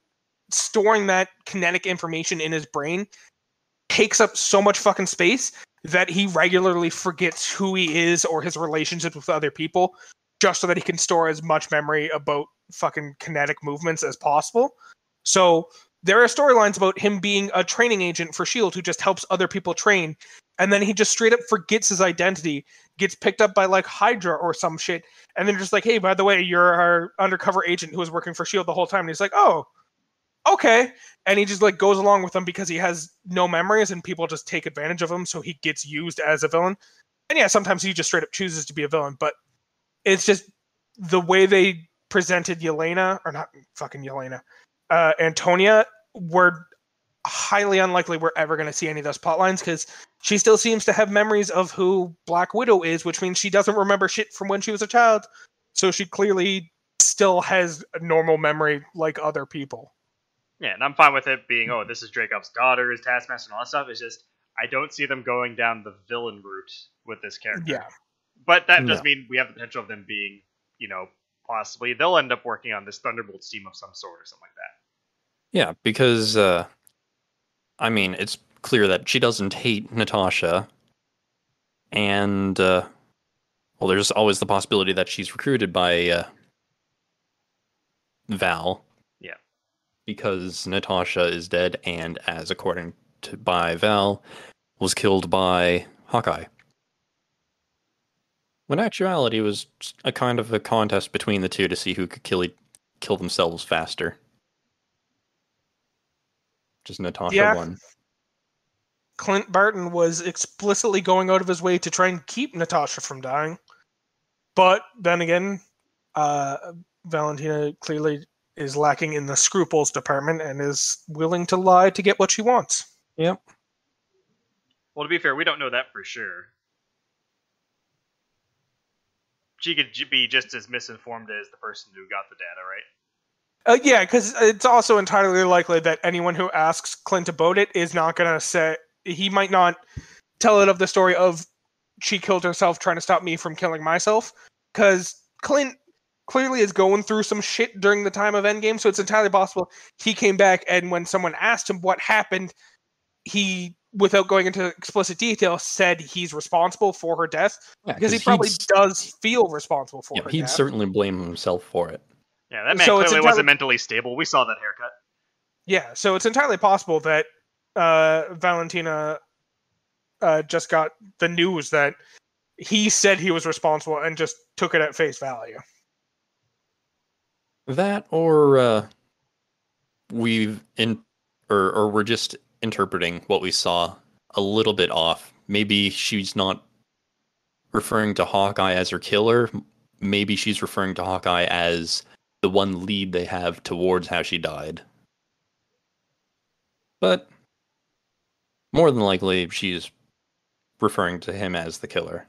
storing that kinetic information in his brain takes up so much fucking space that he regularly forgets who he is or his relationships with other people, just so that he can store as much memory about fucking kinetic movements as possible. So there are storylines about him being a training agent for S.H.I.E.L.D. who just helps other people train, and then he just straight up forgets his identity, gets picked up by like Hydra or some shit, and then just like, hey, by the way, you're our undercover agent who was working for S.H.I.E.L.D. the whole time. And he's like, oh, okay. And he just like goes along with them because he has no memories and people just take advantage of him, so he gets used as a villain. And yeah, sometimes he just straight up chooses to be a villain, but it's just the way they presented Yelena, or not fucking Yelena, Antonia, were highly unlikely we're ever going to see any of those plot lines, because she still seems to have memories of who Black Widow is, which means she doesn't remember shit from when she was a child. So she clearly still has a normal memory like other people. Yeah, and I'm fine with it being, oh, this is Dracov's daughter, his Taskmaster, and all that stuff. It's just, I don't see them going down the villain route with this character. Yeah. But that does mean we have the potential of them being, possibly they'll end up working on this Thunderbolts team of some sort or something like that. Yeah, because, it's clear that she doesn't hate Natasha, and, there's always the possibility that she's recruited by, Val. Yeah. Because Natasha is dead, and as according to by Val, was killed by Hawkeye. When actuality it was a kind of a contest between the two to see who could kill themselves faster. Just Natasha won. Clint Barton was explicitly going out of his way to try and keep Natasha from dying. But then again, Valentina clearly is lacking in the scruples department and is willing to lie to get what she wants. Yep. Well, to be fair, we don't know that for sure. She could be just as misinformed as the person who got the data, right? Yeah, because it's also entirely likely that anyone who asks Clint about it is not going to say... He might not tell it of the story of she killed herself trying to stop me from killing myself, because Clint clearly is going through some shit during the time of Endgame, so it's entirely possible he came back and when someone asked him what happened, he, without going into explicit detail, said he's responsible for her death, because he probably does feel responsible for her death. He'd certainly blame himself for it. Yeah, that man clearly wasn't mentally stable. We saw that haircut. Yeah, so it's entirely possible that Valentina just got the news that he said he was responsible and just took it at face value. That, or we're just interpreting what we saw a little bit off. Maybe she's not referring to Hawkeye as her killer. Maybe she's referring to Hawkeye as the one lead they have towards how she died. But more than likely, she's referring to him as the killer.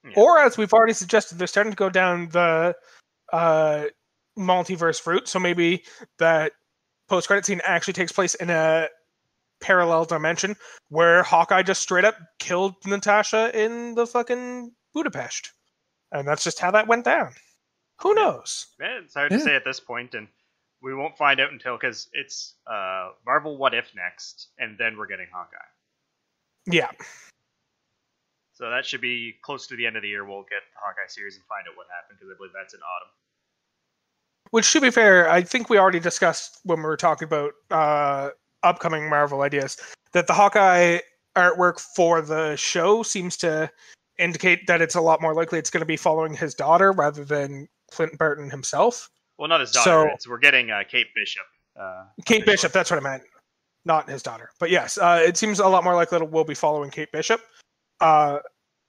Yeah. Or, as we've already suggested, they're starting to go down the multiverse route, so maybe that post-credit scene actually takes place in a parallel dimension where Hawkeye just straight up killed Natasha in the fucking Budapest. And that's just how that went down. Who knows? Yeah, it's hard to say at this point, and we won't find out until, because it's Marvel What If next, and then we're getting Hawkeye. Yeah. So that should be close to the end of the year. We'll get the Hawkeye series and find out what happened, because I believe that's in autumn. Which, to be fair, I think we already discussed when we were talking about upcoming Marvel ideas, that the Hawkeye artwork for the show seems to indicate that it's a lot more likely it's going to be following his daughter rather than Clint Barton himself. Well, not his daughter. We're getting Kate Bishop. Kate Bishop, that's what I meant. not his daughter. But yes, it seems a lot more likely that we'll be following Kate Bishop.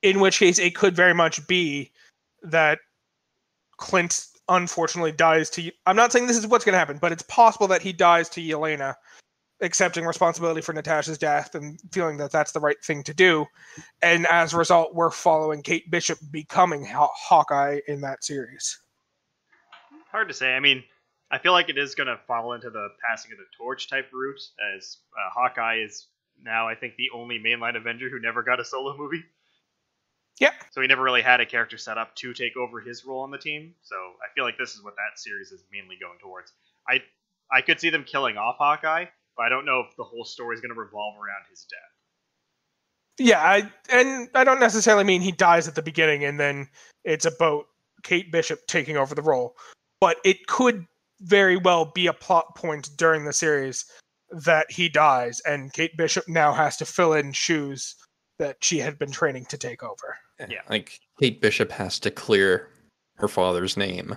In which case, it could very much be that Clint unfortunately dies to... I'm not saying this is what's going to happen, but it's possible that he dies to Yelena, accepting responsibility for Natasha's death and feeling that that's the right thing to do. And as a result, we're following Kate Bishop becoming Hawkeye in that series. Hard to say. I mean, I feel like it is going to fall into the passing of the torch type route, as Hawkeye is now, I think, the only mainline Avenger who never got a solo movie. Yep. So he never really had a character set up to take over his role on the team. So I feel like this is what that series is mainly going towards. I could see them killing off Hawkeye, but I don't know if the whole story is going to revolve around his death. Yeah, I don't necessarily mean he dies at the beginning and then it's about Kate Bishop taking over the role. But it could very well be a plot point during the series that he dies, and Kate Bishop now has to fill in shoes that she had been training to take over. Yeah. Like, Kate Bishop has to clear her father's name.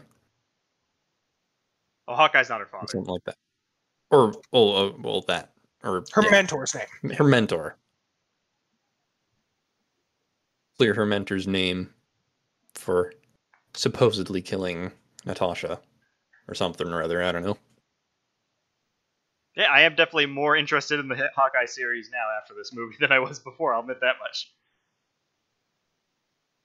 Oh, Hawkeye's not her father. Something like that. Or, well, that. Or Her mentor's name. Her mentor. Clear her mentor's name for supposedly killing Natasha. Or something or other, I don't know. Yeah, I am definitely more interested in the Hawkeye series now after this movie than I was before, I'll admit that much.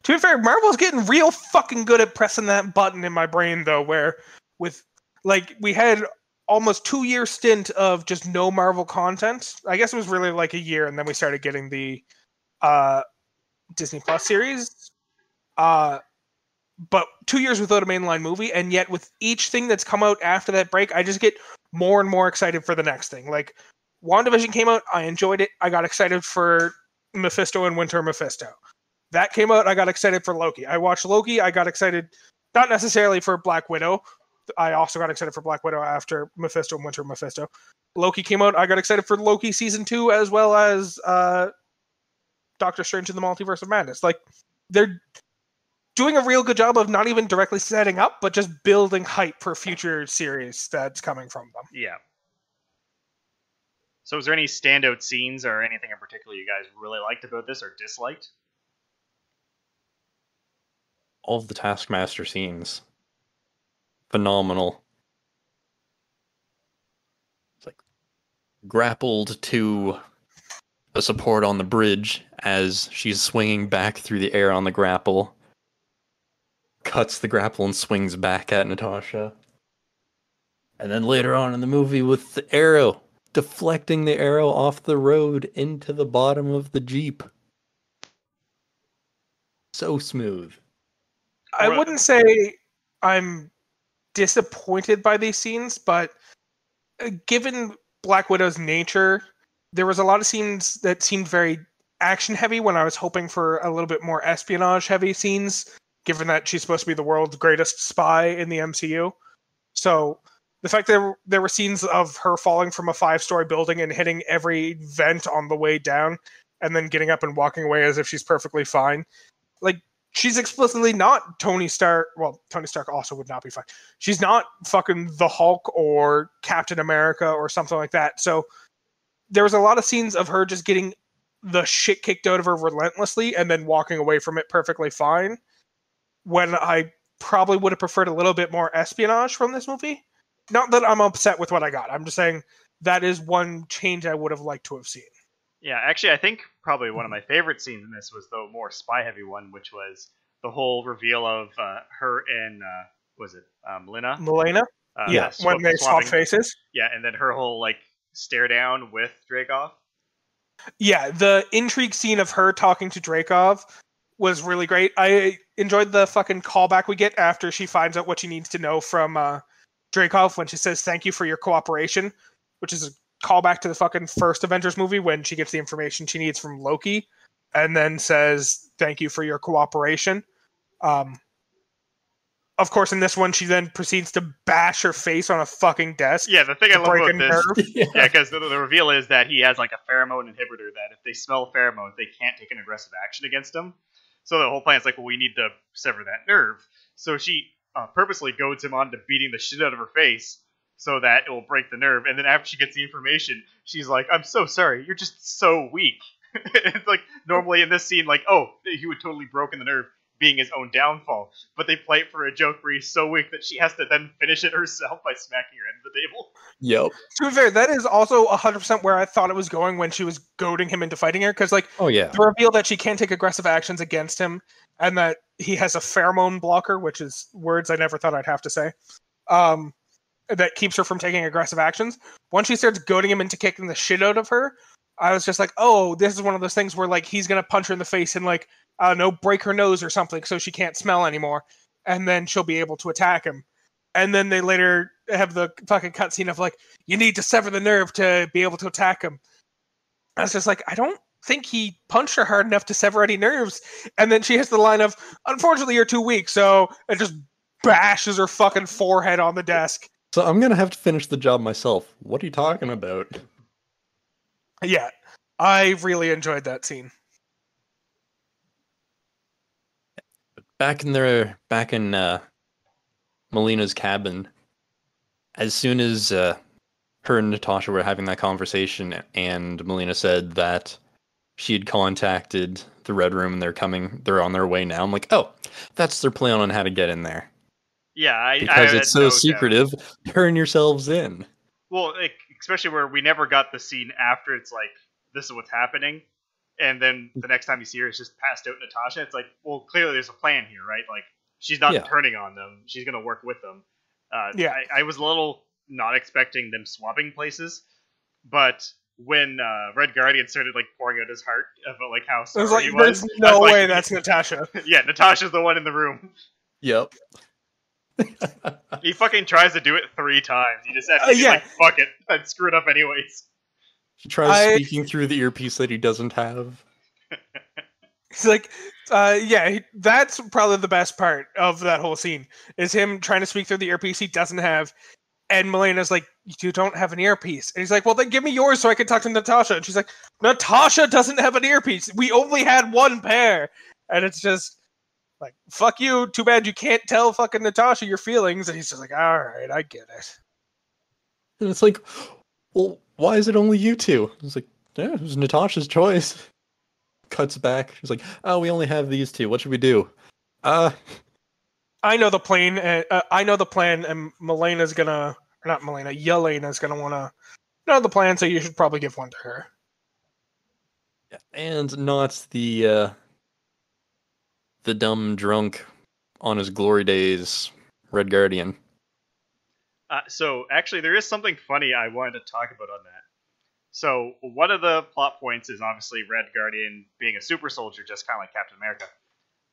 To be fair, Marvel's getting real fucking good at pressing that button in my brain, though, where we had almost 2-year stint of just no Marvel content. I guess it was really like a year, and then we started getting the Disney Plus series. But 2 years without a mainline movie, and yet with each thing that's come out after that break, I just get more and more excited for the next thing. Like, WandaVision came out, I enjoyed it. I got excited for Mephisto and Winter Mephisto. That came out, I got excited for Loki. I watched Loki, I got excited, not necessarily for Black Widow. I also got excited for Black Widow after Mephisto and Winter Mephisto. Loki came out, I got excited for Loki Season 2, as well as Doctor Strange in the Multiverse of Madness. Like, they're doing a real good job of not even directly setting up, but just building hype for future series that's coming from them. Yeah. So is there any standout scenes or anything in particular you guys really liked about this or disliked? All of the Taskmaster scenes. Phenomenal. It's like grappled to a support on the bridge as she's swinging back through the air on the grapple. Cuts the grapple and swings back at Natasha. And then later on in the movie with the arrow, deflecting the arrow off the road into the bottom of the Jeep. So smooth. I wouldn't say I'm disappointed by these scenes, but given Black Widow's nature, there was a lot of scenes that seemed very action-heavy when I was hoping for a little bit more espionage-heavy scenes, given that she's supposed to be the world's greatest spy in the MCU. So the fact that there were scenes of her falling from a 5-story building and hitting every vent on the way down, and then getting up and walking away as if she's perfectly fine. Like, she's explicitly not Tony Stark. Well, Tony Stark also would not be fine. She's not fucking the Hulk or Captain America or something like that. So there was a lot of scenes of her just getting the shit kicked out of her relentlessly and then walking away from it perfectly fine, when I probably would have preferred a little bit more espionage from this movie. Not that I'm upset with what I got. I'm just saying that is one change I would have liked to have seen. Yeah, actually, I think probably one of my favorite scenes in this was the more spy-heavy one, which was the whole reveal of her and, Lena? Milena? When they swap faces. Yeah, and then her whole, stare down with Dreykov. Yeah, the intrigue scene of her talking to Dreykov was really great. I enjoyed the fucking callback we get after she finds out what she needs to know from Dreykov when she says, "Thank you for your cooperation," which is a callback to the fucking first Avengers movie when she gets the information she needs from Loki and then says, "Thank you for your cooperation." Of course, in this one, she then proceeds to bash her face on a fucking desk. Yeah, the thing I love about this, yeah, because the reveal is that he has a pheromone inhibitor that if they smell pheromones, they can't take an aggressive action against him. So the whole plan is well, we need to sever that nerve. So she purposely goads him on to beating the shit out of her face, so that it will break the nerve. And then after she gets the information, she's like, "I'm so sorry. You're just so weak." It's like normally in this scene, like, oh, he would totally broken the nerve, being his own downfall. But they play it for a joke where he's so weak that she has to then finish it herself by smacking her into the table. Yep. To be fair, that is also 100% where I thought it was going when she was goading him into fighting her. Because, like, Oh yeah. the reveal that she can't take aggressive actions against him, and that he has a pheromone blocker, which is words I never thought I'd have to say, that keeps her from taking aggressive actions. Once she starts goading him into kicking the shit out of her, I was just like, oh, this is one of those things where, like, he's going to punch her in the face and, like, I don't know, break her nose or something so she can't smell anymore. And then she'll be able to attack him. And then they later have the fucking cutscene of, like, you need to sever the nerve to be able to attack him. I was just like, I don't think he punched her hard enough to sever any nerves. And then she has the line of, unfortunately, you're too weak. So it just bashes her fucking forehead on the desk. So I'm gonna have to finish the job myself. What are you talking about? Yeah, I really enjoyed that scene. Back in Melina's cabin, as soon as her and Natasha were having that conversation, and Melina said that she had contacted the Red Room and they're on their way now. I'm like, oh, that's their plan on how to get in there. Yeah, Because I it's so secretive, turn yourselves in. Well, especially where we never got the scene after it's like, this is what's happening. And then the next time you see her, it's just passed out Natasha. It's like, well, clearly there's a plan here, right? Like, she's not turning on them. She's going to work with them. I was a little not expecting them swapping places. But when Red Guardian started, like, pouring out his heart about, like, how sorry he was. There's no way that's Natasha. Yeah, Natasha's the one in the room. Yep. He fucking tries to do it 3 times. He just has to be like, fuck it. I'd screw it up anyways. He tries speaking through the earpiece that he doesn't have. He's like, that's probably the best part of that whole scene, is him trying to speak through the earpiece he doesn't have, and Melina's like, you don't have an earpiece. And he's like, well, then give me yours so I can talk to Natasha. And she's like, Natasha doesn't have an earpiece. We only had one pair. And it's just like, fuck you. Too bad you can't tell fucking Natasha your feelings. And he's just like, all right, I get it. And it's like, well, why is it only you two? It's like, yeah, it was Natasha's choice. Cuts back. She's like, oh, we only have these two. What should we do? I know the plan. I know the plan, and Yelena's gonna wanna know the plan. So you should probably give one to her. Yeah, and not the dumb drunk on his glory days Red Guardian. So, actually, there is something funny I wanted to talk about on that. So, one of the plot points is obviously Red Guardian being a super soldier, just kind of like Captain America.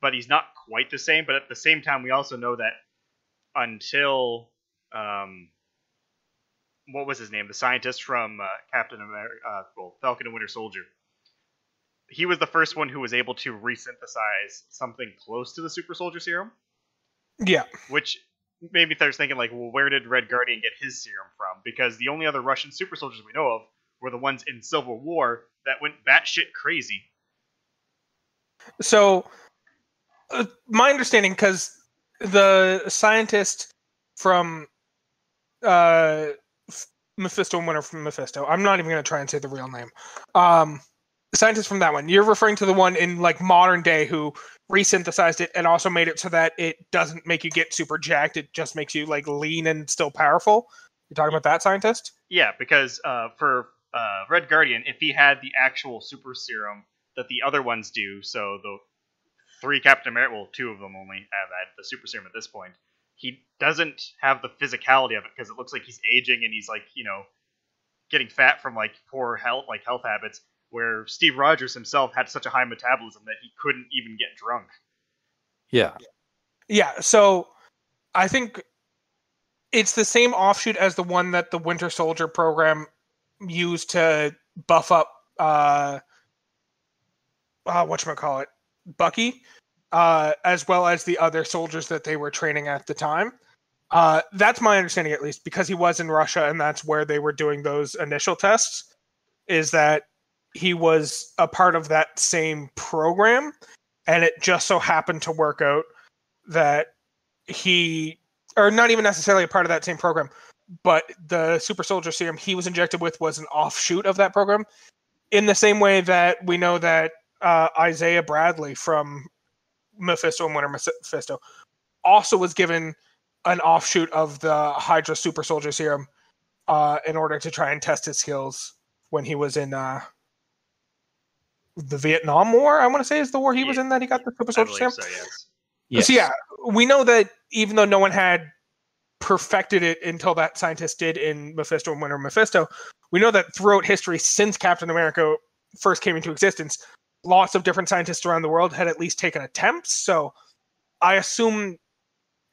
But he's not quite the same, but at the same time, we also know that until, what was his name? The scientist from Captain America, Falcon and Winter Soldier. He was the first one who was able to resynthesize something close to the super soldier serum. Yeah. Which made me start thinking, like, well, where did Red Guardian get his serum from? Because the only other Russian super soldiers we know of were the ones in Civil War that went batshit crazy. So, my understanding, because the scientist from Mephisto and Winter from Mephisto, I'm not even going to try and say the real name. The scientist from that one, you're referring to the one in, like, modern day who resynthesized it and also made it so that it doesn't make you get super jacked. It just makes you, like, lean and still powerful. You're talking about that scientist? Yeah, because for Red Guardian, if he had the actual super serum that the other ones do, so the 3 Captain America, well, 2 of them only have the super serum at this point, he doesn't have the physicality of it because it looks like he's aging and he's, like, you know, getting fat from, like, poor health habits, where Steve Rogers himself had such a high metabolism that he couldn't even get drunk. Yeah. Yeah, so I think it's the same offshoot as the one that the Winter Soldier program used to buff up whatchamacallit, Bucky, as well as the other soldiers that they were training at the time. That's my understanding, at least, because he was in Russia and that's where they were doing those initial tests, is that he was a part of that same program, and it just so happened to work out that or not even necessarily a part of that same program, but the super soldier serum he was injected with was an offshoot of that program. In the same way that we know that Isaiah Bradley from Mephisto and Winter Mephisto also was given an offshoot of the Hydra super soldier serum in order to try and test his skills when he was in the Vietnam War. I want to say is the war he was in that he got the super soldier serum. So, yes. Yes. So yeah, we know that even though no one had perfected it until that scientist did in Mephisto and Winter Mephisto, we know that throughout history since Captain America first came into existence, lots of different scientists around the world had at least taken attempts. So I assume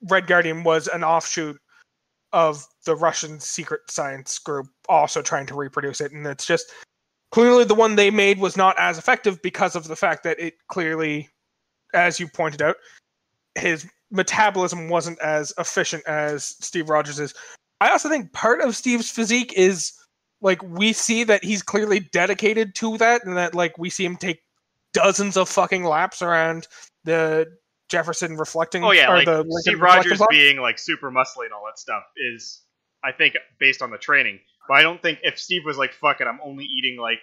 Red Guardian was an offshoot of the Russian secret science group also trying to reproduce it. And it's just clearly the one they made was not as effective because of the fact that it clearly, as you pointed out, his metabolism wasn't as efficient as Steve Rogers is. I also think part of Steve's physique is like we see that he's clearly dedicated to that, and that like we see him take dozens of fucking laps around the Jefferson reflecting. Oh yeah, or like the Lincoln Steve reflecting Rogers block. being like super muscly and all that stuff is, I think, based on the training. But I don't think if Steve was like, fuck it, I'm only eating like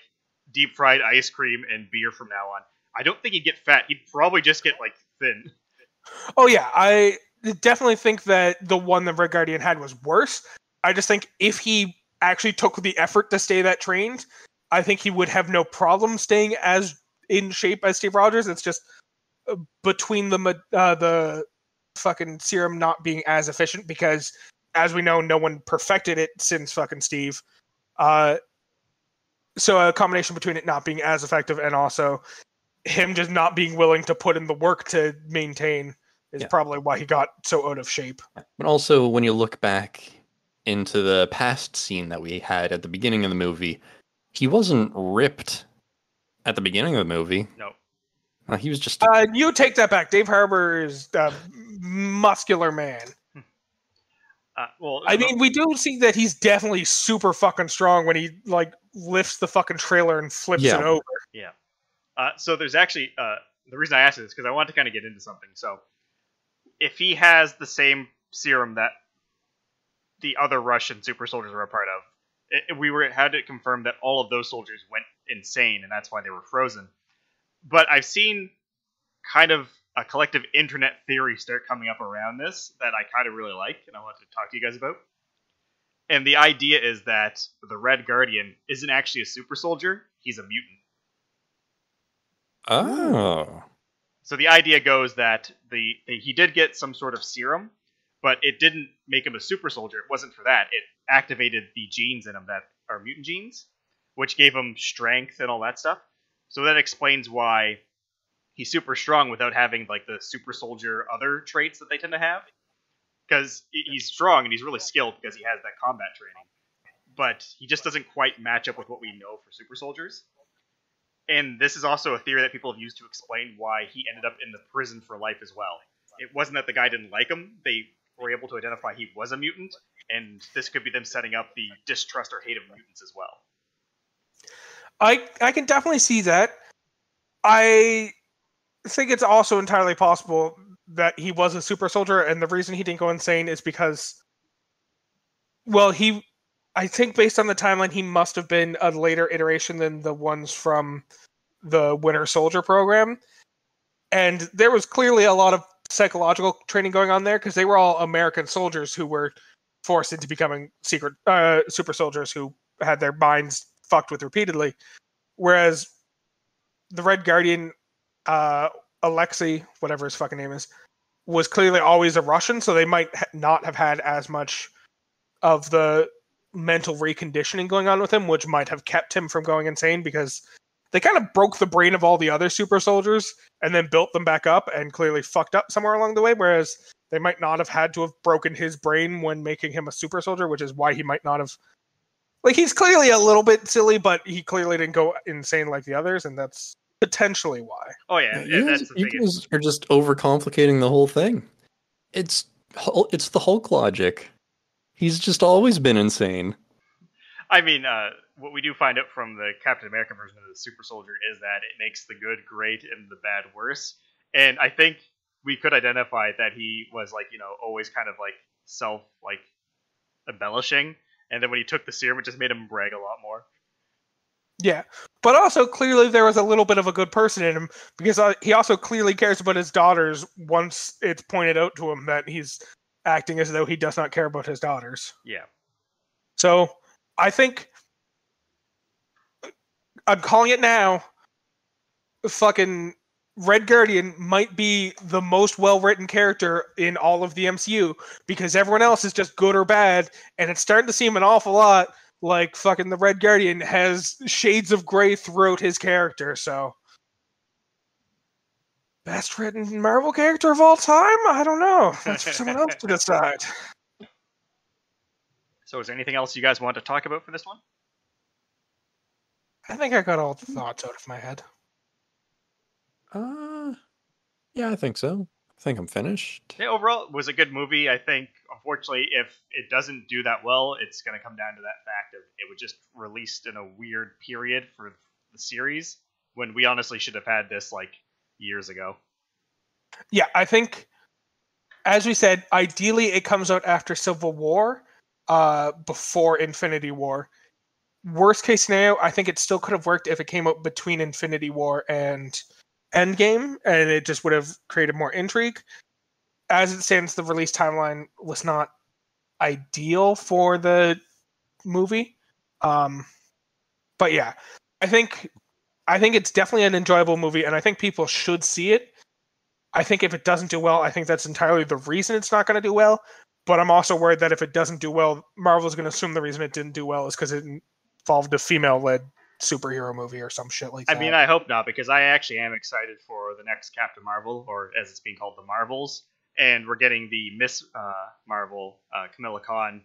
deep fried ice cream and beer from now on, I don't think he'd get fat. He'd probably just get like thin. Oh yeah, I definitely think that the one that Red Guardian had was worse. I just think if he actually took the effort to stay that trained, I think he would have no problem staying as in shape as Steve Rogers. It's just between the fucking serum not being as efficient because, as we know, no one perfected it since fucking Steve. So a combination between it not being as effective and also him just not being willing to put in the work to maintain is probably why he got so out of shape. But also, when you look back into the past scene that we had at the beginning of the movie, he wasn't ripped at the beginning of the movie. No. He was just... You take that back. Dave Harbour is a muscular man. Well, I mean, we do see that he's definitely super fucking strong when he like lifts the fucking trailer and flips it over. Yeah. So there's actually the reason I asked this is because I wanted to kind of get into something. So if he has the same serum that the other Russian super soldiers were a part of, we had it confirmed that all of those soldiers went insane, and that's why they were frozen. But I've seen kind of a collective internet theory start coming up around this that I kind of really like, and I wanted to talk to you guys about. And the idea is that the Red Guardian isn't actually a super soldier, he's a mutant. Oh. So the idea goes that he did get some sort of serum, but it didn't make him a super soldier. It wasn't for that. It activated the genes in him that are mutant genes, which gave him strength and all that stuff. So that explains why he's super strong without having like the super soldier other traits that they tend to have. Because he's strong and he's really skilled because he has that combat training. But he just doesn't quite match up with what we know for super soldiers. And this is also a theory that people have used to explain why he ended up in the prison for life as well. It wasn't that the guy didn't like him. They were able to identify he was a mutant. And this could be them setting up the distrust or hate of mutants as well. I can definitely see that. I think it's also entirely possible that he was a super soldier, and the reason he didn't go insane is because, well, I think based on the timeline, he must have been a later iteration than the ones from the Winter Soldier program. And there was clearly a lot of psychological training going on there, because they were all American soldiers who were forced into becoming secret super soldiers who had their minds fucked with repeatedly. Whereas the Red Guardian, Alexei, whatever his fucking name is, was clearly always a Russian, so they might not have had as much of the mental reconditioning going on with him, which might have kept him from going insane, because they kind of broke the brain of all the other super soldiers and then built them back up and clearly fucked up somewhere along the way, whereas they might not have had to have broken his brain when making him a super soldier, which is why he might not have... Like, he's clearly a little bit silly, but he clearly didn't go insane like the others, and that's potentially why. Oh yeah, that's the You thing. guys are just overcomplicating the whole thing. It's the Hulk logic. He's just always been insane. I mean, what we do find out from the Captain America version of the Super Soldier is that it makes the good great and the bad worse. And I think we could identify that he was, like, you know, always kind of like self, like, embellishing, and then when he took the serum, it just made him brag a lot more. Yeah, but also clearly there was a little bit of a good person in him, because he also clearly cares about his daughters once it's pointed out to him that he's acting as though he does not care about his daughters. Yeah. So, I think I'm calling it now. Fucking Red Guardian might be the most well-written character in all of the MCU, because everyone else is just good or bad, and it's starting to seem an awful lot like fucking the Red Guardian has shades of gray throughout his character, so... Best written Marvel character of all time? I don't know. That's for someone else to decide. So is there anything else you guys want to talk about for this one? I think I got all the thoughts out of my head. Yeah, I think so. I think I'm finished. Yeah, overall, it was a good movie. I think, unfortunately, if it doesn't do that well, it's going to come down to that fact of it was just released in a weird period for the series, when we honestly should have had this, like, years ago. Yeah, I think, as we said, ideally it comes out after Civil War, before Infinity War. Worst case scenario, I think it still could have worked if it came out between Infinity War and Endgame, and it just would have created more intrigue. As it stands, the release timeline was not ideal for the movie. But yeah, I think it's definitely an enjoyable movie, and I think people should see it. I think if it doesn't do well, I think that's entirely the reason it's not going to do well. But I'm also worried that if it doesn't do well, Marvel's going to assume the reason it didn't do well is because it involved a female-led superhero movie or some shit like that. I mean, I hope not, because I actually am excited for the next Captain Marvel, or as it's being called, the Marvels. And we're getting the Miss Marvel, Kamala Khan,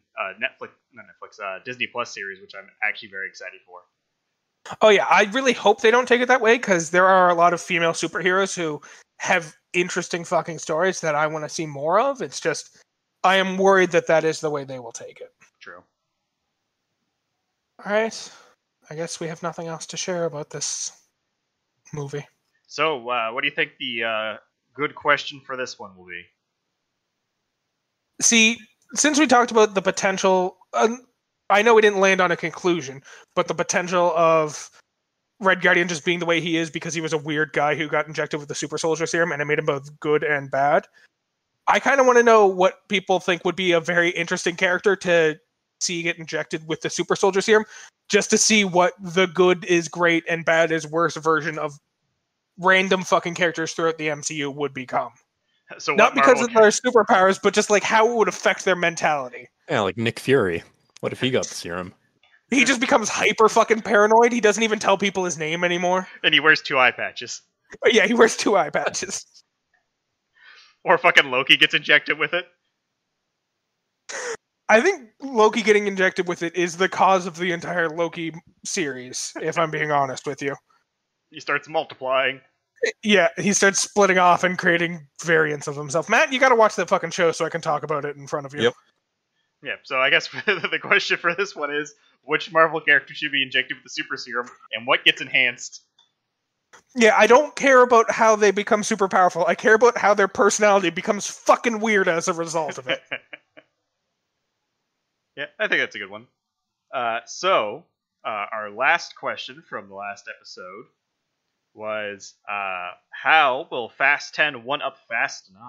Disney Plus series, which I'm actually very excited for. Oh yeah, I really hope they don't take it that way, because there are a lot of female superheroes who have interesting fucking stories that I want to see more of. It's just, I am worried that is the way they will take it. True. Alright, I guess we have nothing else to share about this movie. So, what do you think the good question for this one will be? See, since we talked about the potential, I know we didn't land on a conclusion, but the potential of Red Guardian just being the way he is because he was a weird guy who got injected with the super soldier serum and it made him both good and bad. I kind of want to know what people think would be a very interesting character to see get injected with the super soldier serum, just to see what the good is great and bad is worse version of random fucking characters throughout the MCU would become. So not because of their superpowers, but just like how it would affect their mentality. Yeah, like Nick Fury. What if he got the serum? He just becomes hyper fucking paranoid. He doesn't even tell people his name anymore. And he wears 2 eye patches. Yeah, he wears 2 eye patches. Or fucking Loki gets injected with it. I think Loki getting injected with it is the cause of the entire Loki series, if I'm being honest with you. He starts multiplying. Yeah, he starts splitting off and creating variants of himself. Matt, you gotta watch that fucking show so I can talk about it in front of you. Yep. Yeah, so I guess the question for this one is, which Marvel character should be injected with the super serum, and what gets enhanced? Yeah, I don't care about how they become super powerful. I care about how their personality becomes fucking weird as a result of it. Yeah, I think that's a good one. So, our last question from the last episode was, how will Fast 10 one-up Fast 9?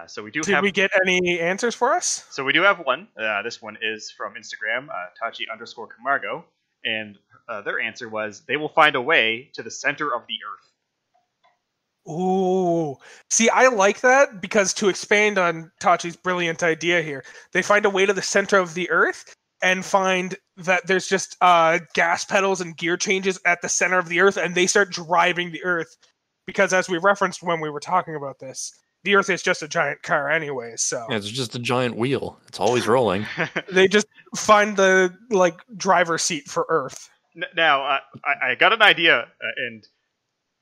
So we do Did we get any answers for us? So we do have one. This one is from Instagram, Tachi_Camargo, and their answer was, they will find a way to the center of the Earth. Ooh. See, I like that, because to expand on Tachi's brilliant idea here, they find a way to the center of the Earth and find that there's just gas pedals and gear changes at the center of the Earth, and they start driving the Earth. Because as we referenced when we were talking about this, the Earth is just a giant car anyways, so... Yeah, it's just a giant wheel. It's always rolling. They just find the, driver's seat for Earth. Now, I got an idea, and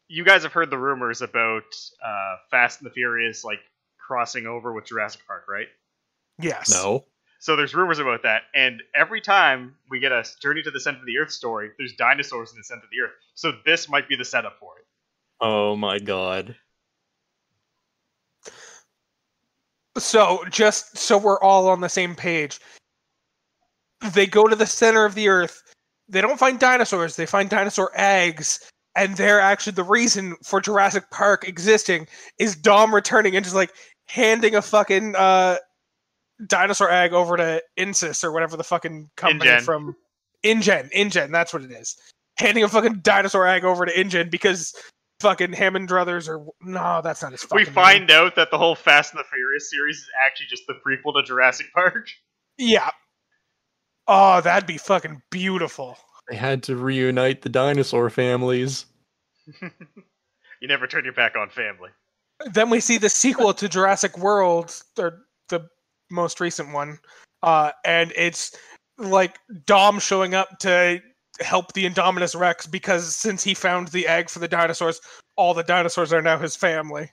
you guys have heard the rumors about Fast and the Furious, crossing over with Jurassic Park, right? Yes. No. So there's rumors about that, and every time we get a Journey to the Center of the Earth story, there's dinosaurs in the center of the Earth. So this might be the setup for it. Oh my god. So, just so we're all on the same page, they go to the center of the earth. They don't find dinosaurs. They find dinosaur eggs. And they're actually the reason for Jurassic Park existing is Dom returning and just like handing a fucking dinosaur egg over to Insys or whatever the fucking company InGen. from InGen, that's what it is. Handing a fucking dinosaur egg over to InGen because fucking Hammond Brothers or no, that's not his fucking We find out that the whole Fast and the Furious series is actually just the prequel to Jurassic Park. Yeah. Oh, that'd be fucking beautiful. They had to reunite the dinosaur families. You never turn your back on family. Then we see the sequel to Jurassic World, or the most recent one, and it's like Dom showing up to help the Indominus Rex because since he found the egg for the dinosaurs, all the dinosaurs are now his family.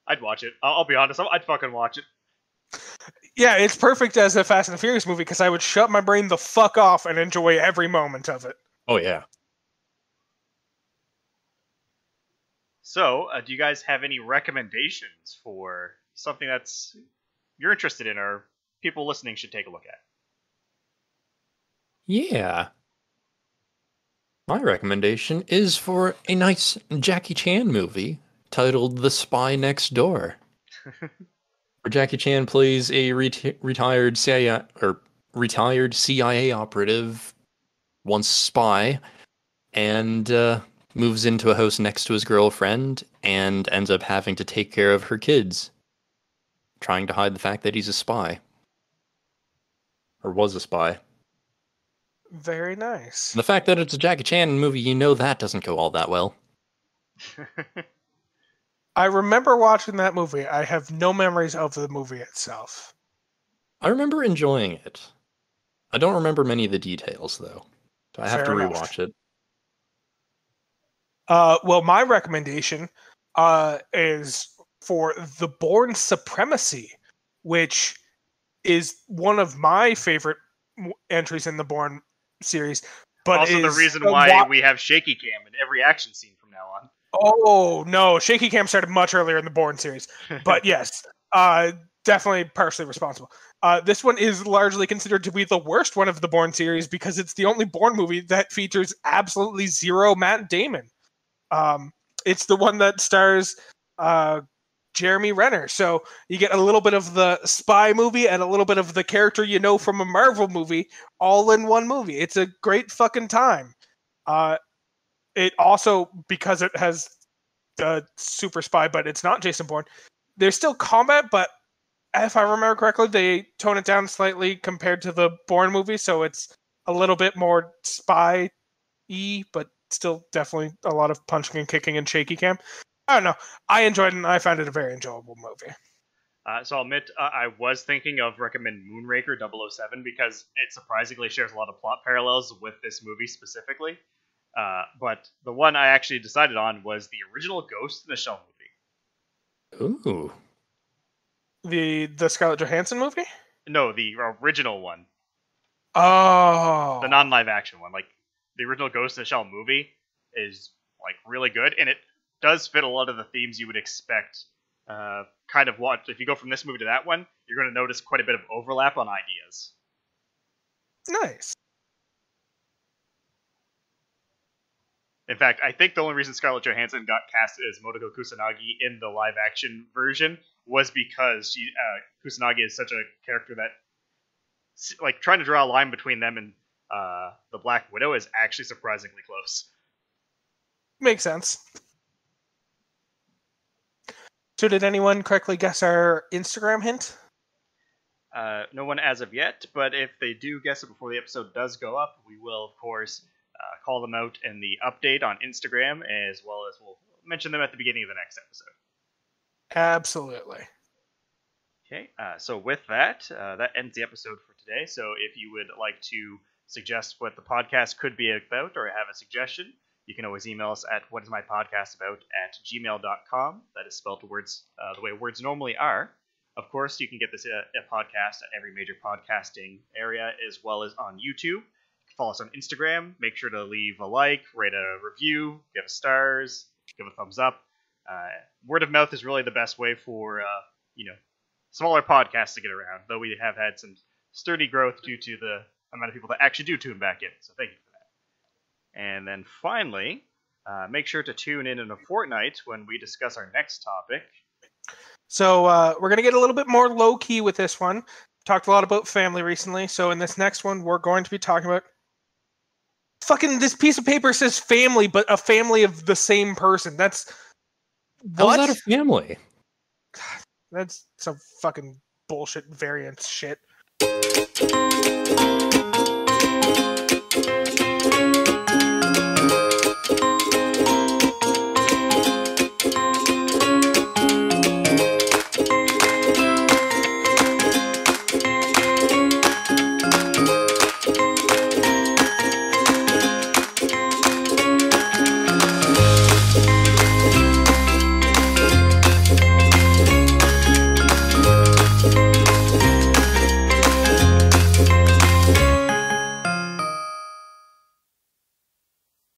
I'd watch it. I'll be honest, I'd fucking watch it. Yeah, it's perfect as a Fast and the Furious movie because I would shut my brain the fuck off and enjoy every moment of it. Oh, yeah. So, do you guys have any recommendations for something that's you're interested in or people listening should take a look at? Yeah. My recommendation is for a nice Jackie Chan movie titled The Spy Next Door. Where Jackie Chan plays a retired CIA operative, once spy, and moves into a house next to his girlfriend and ends up having to take care of her kids, trying to hide the fact that he's a spy. Or was a spy. Very nice. And the fact that it's a Jackie Chan movie, you know that doesn't go all that well. I remember watching that movie. I have no memories of the movie itself. I remember enjoying it. I don't remember many of the details, though. So I have to rewatch it. Well, my recommendation is for The Bourne Supremacy, which is one of my favorite entries in the Bourne series. But also the reason why we have shaky cam in every action scene from now on. Oh, no. Shaky cam started much earlier in the Bourne series. But yes, definitely partially responsible. This one is largely considered to be the worst one of the Bourne series because it's the only Bourne movie that features absolutely zero Matt Damon. It's the one that stars Jeremy Renner. So you get a little bit of the spy movie and a little bit of the character you know from a Marvel movie all in one movie. It's a great fucking time. It also, because it has the super spy, but it's not Jason Bourne, there's still combat, but if I remember correctly, they tone it down slightly compared to the Bourne movie, so it's a little bit more spy-y, but still definitely a lot of punching and kicking and shaky cam. I don't know. I enjoyed it, and I found it a very enjoyable movie. So I'll admit, I was thinking of recommending Moonraker 007 because it surprisingly shares a lot of plot parallels with this movie specifically. But the one I actually decided on was the original Ghost in the Shell movie. Ooh. The Scarlett Johansson movie? No, the original one. Oh. The non-live action one. Like, the original Ghost in the Shell movie is, like, really good, and it does fit a lot of the themes you would expect. Kind of what, if you go from this movie to that one, you're going to notice quite a bit of overlap on ideas. Nice. In fact, I think the only reason Scarlett Johansson got cast as Motoko Kusanagi in the live-action version was because Kusanagi is such a character that, like, trying to draw a line between them and the Black Widow is actually surprisingly close. Makes sense. So did anyone correctly guess our Instagram hint? No one as of yet, but if they do guess it before the episode does go up, we will, of course, call them out in the update on Instagram, as well as we'll mention them at the beginning of the next episode. Absolutely. Okay, so with that, that ends the episode for today. So if you would like to suggest what the podcast could be about or have a suggestion, you can always email us at whatismypodcastabout@gmail.com. That is spelled words the way words normally are. Of course, you can get this a podcast at every major podcasting area, as well as on YouTube. Follow us on Instagram. Make sure to leave a like, rate a review, give us stars, give a thumbs up. Word of mouth is really the best way for smaller podcast to get around, though we have had some sturdy growth due to the amount of people that actually do tune back in. So thank you for that. And then finally, make sure to tune in a fortnight when we discuss our next topic. So we're going to get a little bit more low-key with this one. Talked a lot about family recently, so in this next one, we're going to be talking about... Fucking this piece of paper says family, but a family of the same person. That's... What? How's that a family? That's some fucking bullshit variance shit.